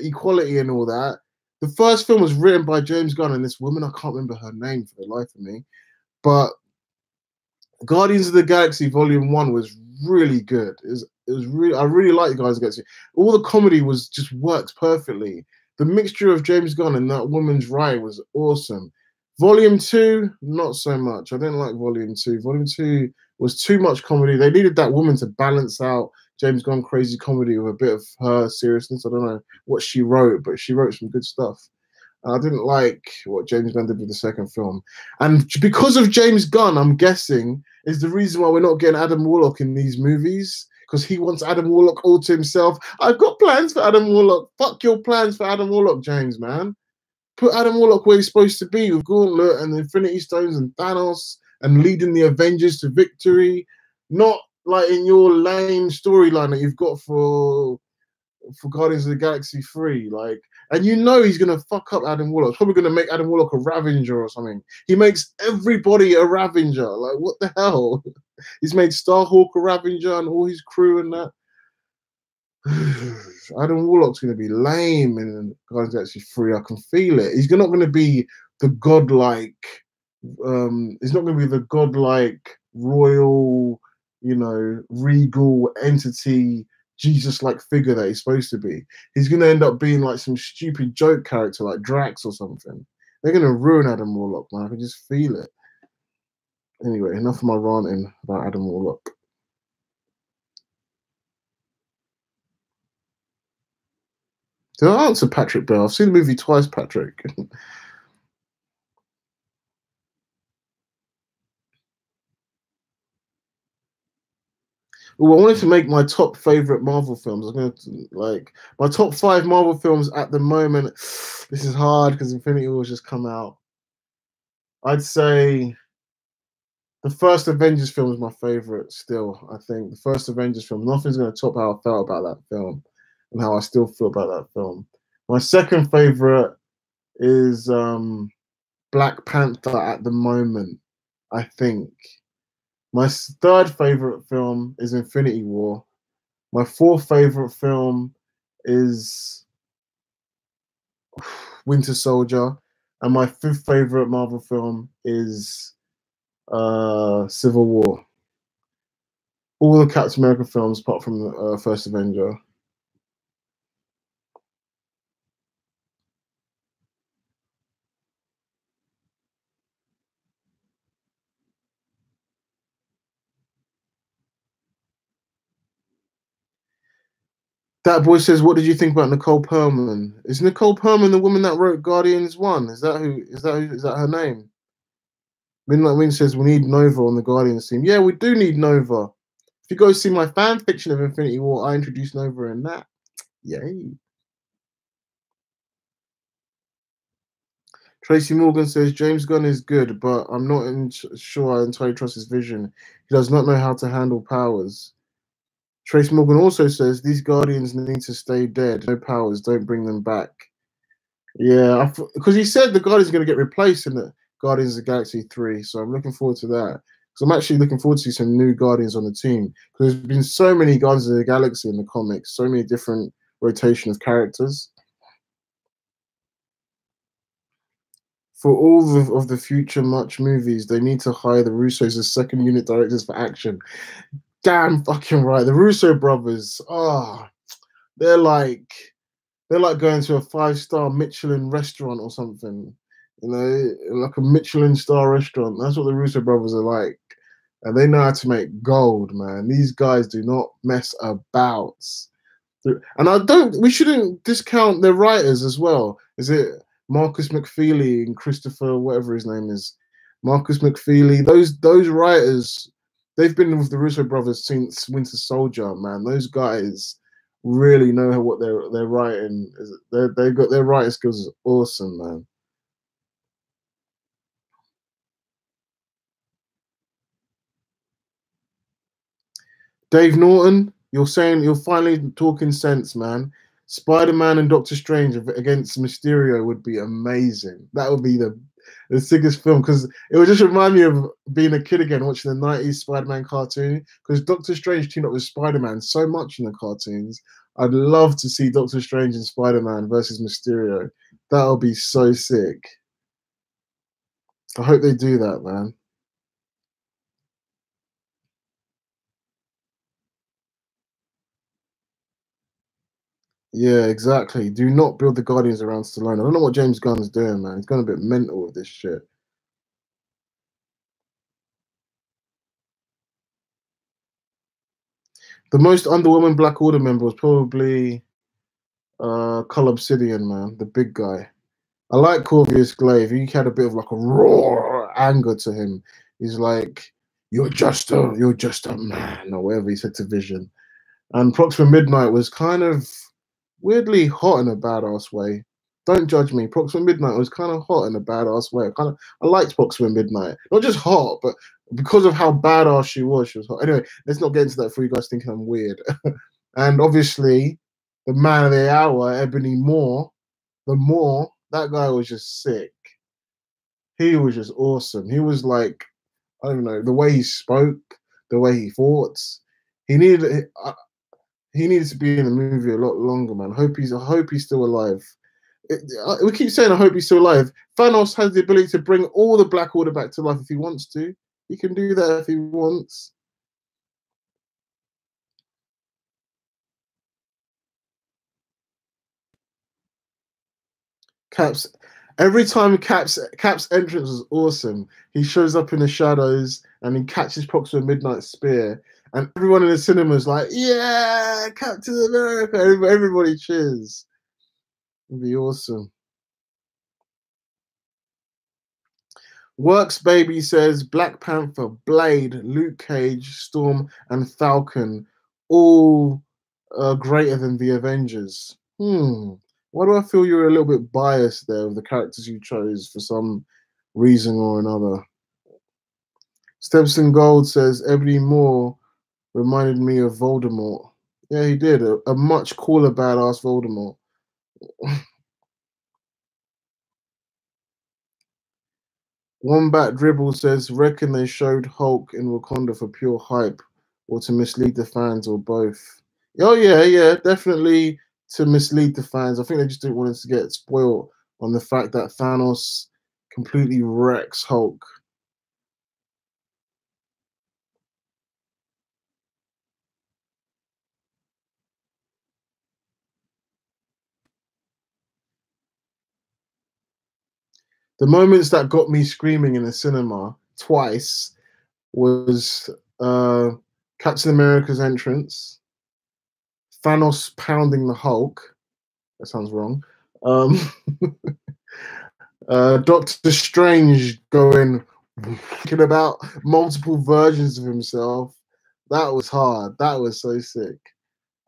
equality and all that. The first film was written by James Gunn and this woman, I can't remember her name for the life of me. But Guardians of the Galaxy Volume 1 was really good. I really like Guardians of the Galaxy. All the comedy was just worked perfectly. The mixture of James Gunn and that woman's writing was awesome. Volume 2, not so much. I didn't like Volume 2. Volume 2 was too much comedy. They needed that woman to balance out James Gunn crazy comedy with a bit of her seriousness. I don't know what she wrote, but she wrote some good stuff. And I didn't like what James Gunn did with the second film. And because of James Gunn, I'm guessing, is the reason why we're not getting Adam Warlock in these movies. Because he wants Adam Warlock all to himself. I've got plans for Adam Warlock. Fuck your plans for Adam Warlock, James, man. Put Adam Warlock where he's supposed to be, with Gauntlet and the Infinity Stones and Thanos and leading the Avengers to victory. Not like in your lame storyline that you've got for Guardians of the Galaxy 3. Like, and you know he's gonna fuck up Adam Warlock. He's probably gonna make Adam Warlock a Ravenger or something. He makes everybody a Ravenger. Like, what the hell? He's made Starhawk a Ravenger and all his crew and that. Adam Warlock's gonna be lame in Guardians of the Galaxy 3. I can feel it. He's not gonna be the godlike. He's not gonna be the godlike royal, regal entity, Jesus-like figure that he's supposed to be. He's going to end up being like some stupid joke character like Drax or something. They're going to ruin Adam Warlock, man. I can just feel it. Anyway, enough of my ranting about Adam Warlock. Did I answer Patrick Bell? I've seen the movie twice, Patrick. Well, I wanted to make my top favorite Marvel films. I'm going to my top 5 Marvel films at the moment. This is hard because Infinity War has just come out. I'd say the first Avengers film is my favorite still. I think the first Avengers film, nothing's going to top how I felt about that film and how I still feel about that film. My second favorite is Black Panther at the moment, I think. My third favorite film is Infinity War. My fourth favorite film is Winter Soldier. And my fifth favorite Marvel film is Civil War. All the Captain America films apart from the First Avenger. That boy says, "What did you think about Nicole Perlman? Is Nicole Perlman the woman that wrote Guardians 1? Is that her name?" Midnight Wing says, "We need Nova on the Guardians team." Yeah, we do need Nova. If you go see my fan fiction of Infinity War, I introduced Nova in that. Yay. Tracy Morgan says, "James Gunn is good, but I'm not sure I entirely trust his vision. He does not know how to handle powers." Trace Morgan also says these Guardians need to stay dead. No powers, don't bring them back. Yeah, because he said the Guardians are going to get replaced in the Guardians of the Galaxy 3, so I'm looking forward to that. Because I'm actually looking forward to see some new Guardians on the team. Because there's been so many Guardians of the Galaxy in the comics, so many different rotation of characters. For all of the future Much movies, they need to hire the Russos as second unit directors for action. Damn fucking right. The Russo brothers, they're like going to a 5-star Michelin restaurant or something. Like a Michelin star restaurant. That's what the Russo brothers are like. And they know how to make gold, man. These guys do not mess about. And we shouldn't discount their writers as well. Is it Marcus McFeely and Christopher, whatever his name is? Marcus McFeely. Those writers, they've been with the Russo brothers since Winter Soldier, man. Those guys really know what they're writing. They've got their writing skills is awesome, man. Dave Norton, you're finally talking sense, man. Spider-Man and Doctor Strange against Mysterio would be amazing. That would be the sickest film because it would just remind me of being a kid again watching the 90s Spider-Man cartoon because Doctor Strange teamed up with Spider-Man so much in the cartoons. I'd love to see Doctor Strange and Spider-Man versus Mysterio. That would be so sick. I hope they do that, man. Yeah, exactly. Do not build the Guardians around Stallone. I don't know what James Gunn's doing, man. He's gone a bit mental with this shit. The most underwhelming Black Order member was probably Cull Obsidian, man, the big guy. I like Corvus Glaive. He had a bit of like a raw anger to him. He's like, you're just a man," or whatever he said to Vision. And Proxima Midnight was kind of weirdly hot in a badass way. Don't judge me. Proxima Midnight was kind of hot in a badass way. I liked Proxima Midnight. Not just hot, but because of how badass she was hot. Anyway, let's not get into that for you guys thinking I'm weird. And obviously, the man of the hour, Ebony Moore, that guy was just sick. He was just awesome. He was like, I don't know, the way he spoke, the way he fought. He needed he needed to be in the movie a lot longer, man. I hope he's still alive. We keep saying I hope he's still alive. Thanos has the ability to bring all the Black Order back to life if he wants to. He can do that if he wants. Cap's every time Cap's entrance was awesome. He shows up in the shadows and he catches Proxima Midnight's spear, and everyone in the cinema is like, "Yeah, Captain America!" Everybody cheers. It'd be awesome. Works Baby says Black Panther, Blade, Luke Cage, Storm, and Falcon, all greater than the Avengers. Why do I feel you're a little bit biased there with the characters you chose for some reason or another? Stepson Gold says Ebony Moore reminded me of Voldemort. Yeah, he did. A much cooler, badass Voldemort. Wombat Dribble says, reckon they showed Hulk in Wakanda for pure hype or to mislead the fans or both. Oh, yeah, definitely to mislead the fans. I think they just didn't want us to get spoiled on the fact that Thanos completely wrecks Hulk. The moments that got me screaming in the cinema twice was Captain America's entrance, Thanos pounding the Hulk. That sounds wrong. Doctor Strange going about multiple versions of himself. That was hard. That was so sick.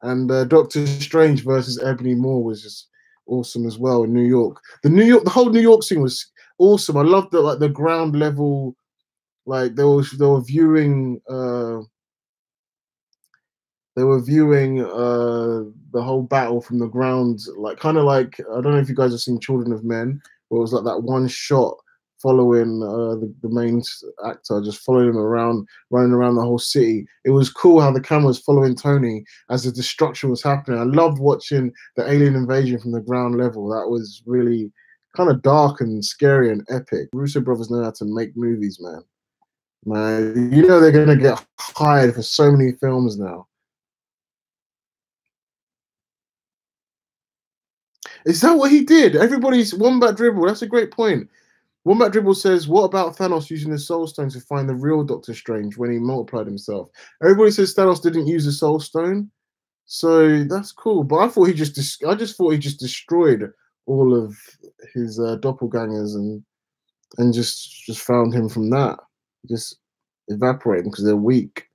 And Doctor Strange versus Ebony Moore was just awesome as well in New York. The whole New York scene was awesome. I loved the ground level, like they were viewing the whole battle from the ground, like kind of like, I don't know if you guys have seen Children of Men, where it was like that one shot following the main actor, just following him around, running around the whole city. It was cool how the camera was following Tony as the destruction was happening. I loved watching the alien invasion from the ground level. That was really kind of dark and scary and epic. Russo brothers know how to make movies, man. Man, you know they're gonna get hired for so many films now. Is that what he did? Everybody's Wombat Dribble. That's a great point. Wombat Dribble says, what about Thanos using the Soul Stone to find the real Doctor Strange when he multiplied himself? Everybody says Thanos didn't use the Soul Stone, so that's cool. But I thought I just thought he just destroyed all of his doppelgangers and just found him from that. Just evaporating because they're weak.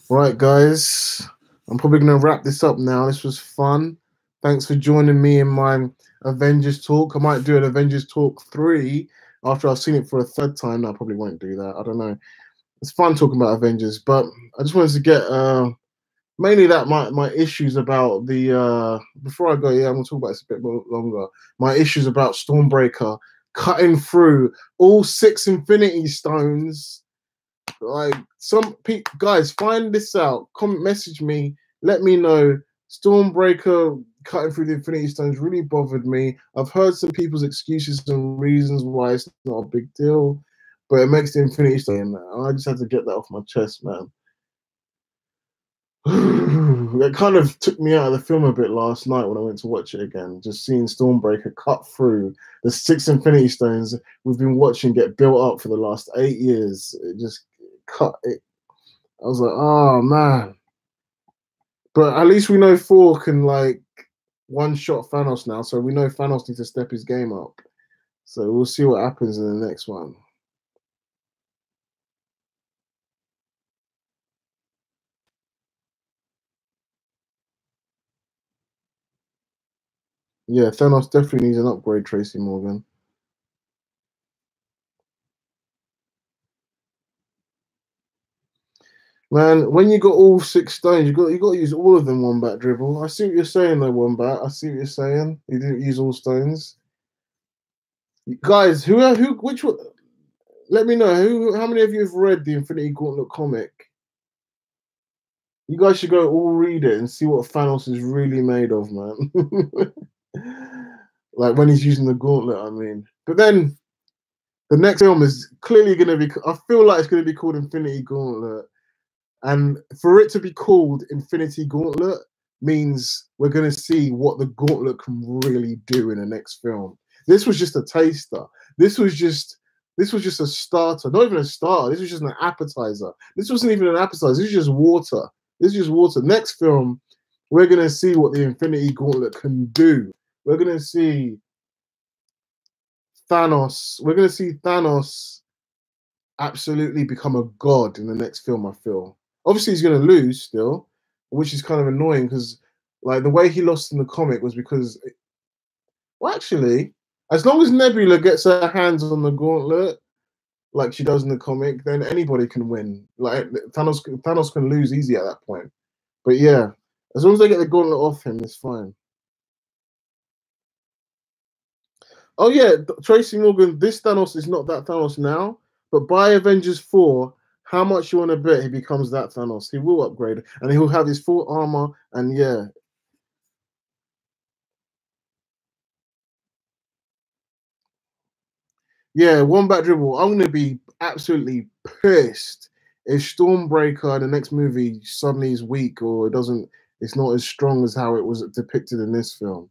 Right, guys, I'm probably going to wrap this up now. This was fun. Thanks for joining me in my Avengers talk. I might do an Avengers talk 3 after I've seen it for a third time. No, I probably won't do that. I don't know. It's fun talking about Avengers, but I just wanted to get mainly that my issues about the before I go, yeah, I'm gonna talk about this a bit more longer. My issues about Stormbreaker cutting through all 6 Infinity Stones. Like, some guys, find this out. Comment, message me, let me know. Stormbreaker cutting through the Infinity Stones really bothered me. I've heard some people's excuses and reasons why it's not a big deal, but it makes the Infinity Stone, man. I just had to get that off my chest, man. It kind of took me out of the film a bit last night when I went to watch it again. Just seeing Stormbreaker cut through the 6 Infinity Stones we've been watching get built up for the last 8 years. It just cut it. I was like, oh man. But at least we know Thor can like one-shot Thanos now, so we know Thanos needs to step his game up. So we'll see what happens in the next one. Yeah, Thanos definitely needs an upgrade, Tracy Morgan. Man, when you got all 6 stones, you got to use all of them Wombat dribble. I see what you're saying though, Wombat. I see what you're saying. You didn't use all stones. Guys, which one? Let me know how many of you have read the Infinity Gauntlet comic? You guys should go all read it and see what Thanos is really made of, man. Like when he's using the gauntlet, I mean. But then the next film is clearly going to be, I feel like it's going to be called Infinity Gauntlet. And for it to be called Infinity Gauntlet means we're going to see what the gauntlet can really do in the next film. This was just a taster. This was just a starter. Not even a starter. This was just an appetizer. This wasn't even an appetizer. This is just water. This is just water. Next film, we're going to see what the Infinity Gauntlet can do. We're going to see Thanos. We're going to see Thanos absolutely become a god in the next film, I feel. Obviously, he's going to lose still, which is kind of annoying because, like, the way he lost in the comic was because, well, actually, as long as Nebula gets her hands on the gauntlet, like she does in the comic, then anybody can win. Like Thanos can lose easy at that point. But yeah, as long as they get the gauntlet off him, it's fine. Oh yeah, Tracy Morgan, this Thanos is not that Thanos now, but by Avengers 4, how much you want to bet he becomes that Thanos? He will upgrade, and he'll have his full armor, and yeah. Yeah, Wombat Dribble, I'm going to be absolutely pissed if Stormbreaker, the next movie, suddenly is weak or it's not as strong as how it was depicted in this film.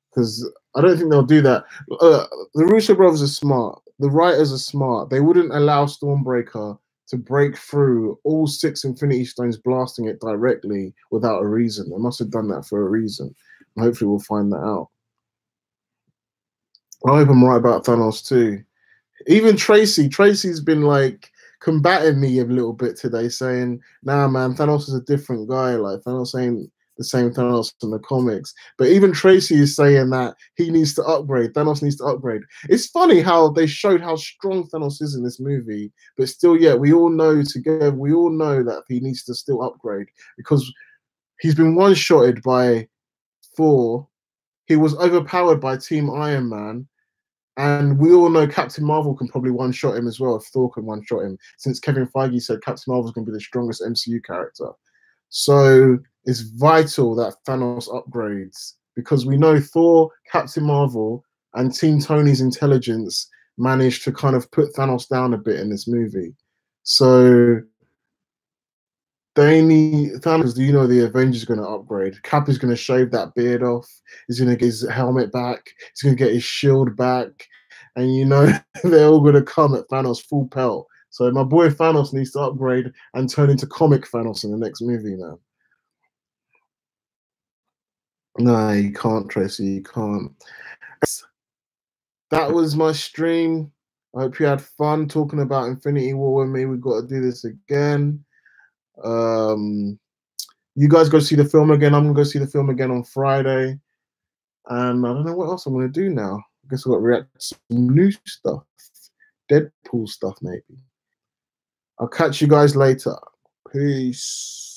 Because I don't think they'll do that. The Russo brothers are smart. The writers are smart. They wouldn't allow Stormbreaker to break through all 6 Infinity Stones, blasting it directly without a reason. They must have done that for a reason. And hopefully we'll find that out. I hope I'm right about Thanos too. Even Tracy's been like combating me a little bit today, saying, nah, man, Thanos is a different guy. Like, Thanos ain't the same Thanos in the comics. But even Tracy is saying that he needs to upgrade. Thanos needs to upgrade. It's funny how they showed how strong Thanos is in this movie, but still, yeah, we all know that he needs to still upgrade because he's been one-shotted by Thor. He was overpowered by Team Iron Man. And we all know Captain Marvel can probably one-shot him as well if Thor can one-shot him, since Kevin Feige said Captain Marvel is going to be the strongest MCU character. So it's vital that Thanos upgrades because we know Thor, Captain Marvel, and Team Tony's intelligence managed to kind of put Thanos down a bit in this movie. So they need Thanos. Do you know the Avengers are going to upgrade? Cap is going to shave that beard off. He's going to get his helmet back. He's going to get his shield back. And you know they're all going to come at Thanos full pelt. So my boy Thanos needs to upgrade and turn into comic Thanos in the next movie now. No, you can't, Tracy. You can't. That was my stream. I hope you had fun talking about Infinity War with me. We've got to do this again. You guys go see the film again. I'm gonna go see the film again on Friday, and I don't know what else I'm gonna do now. I guess I've got to react to some new stuff, Deadpool stuff maybe. I'll catch you guys later. Peace.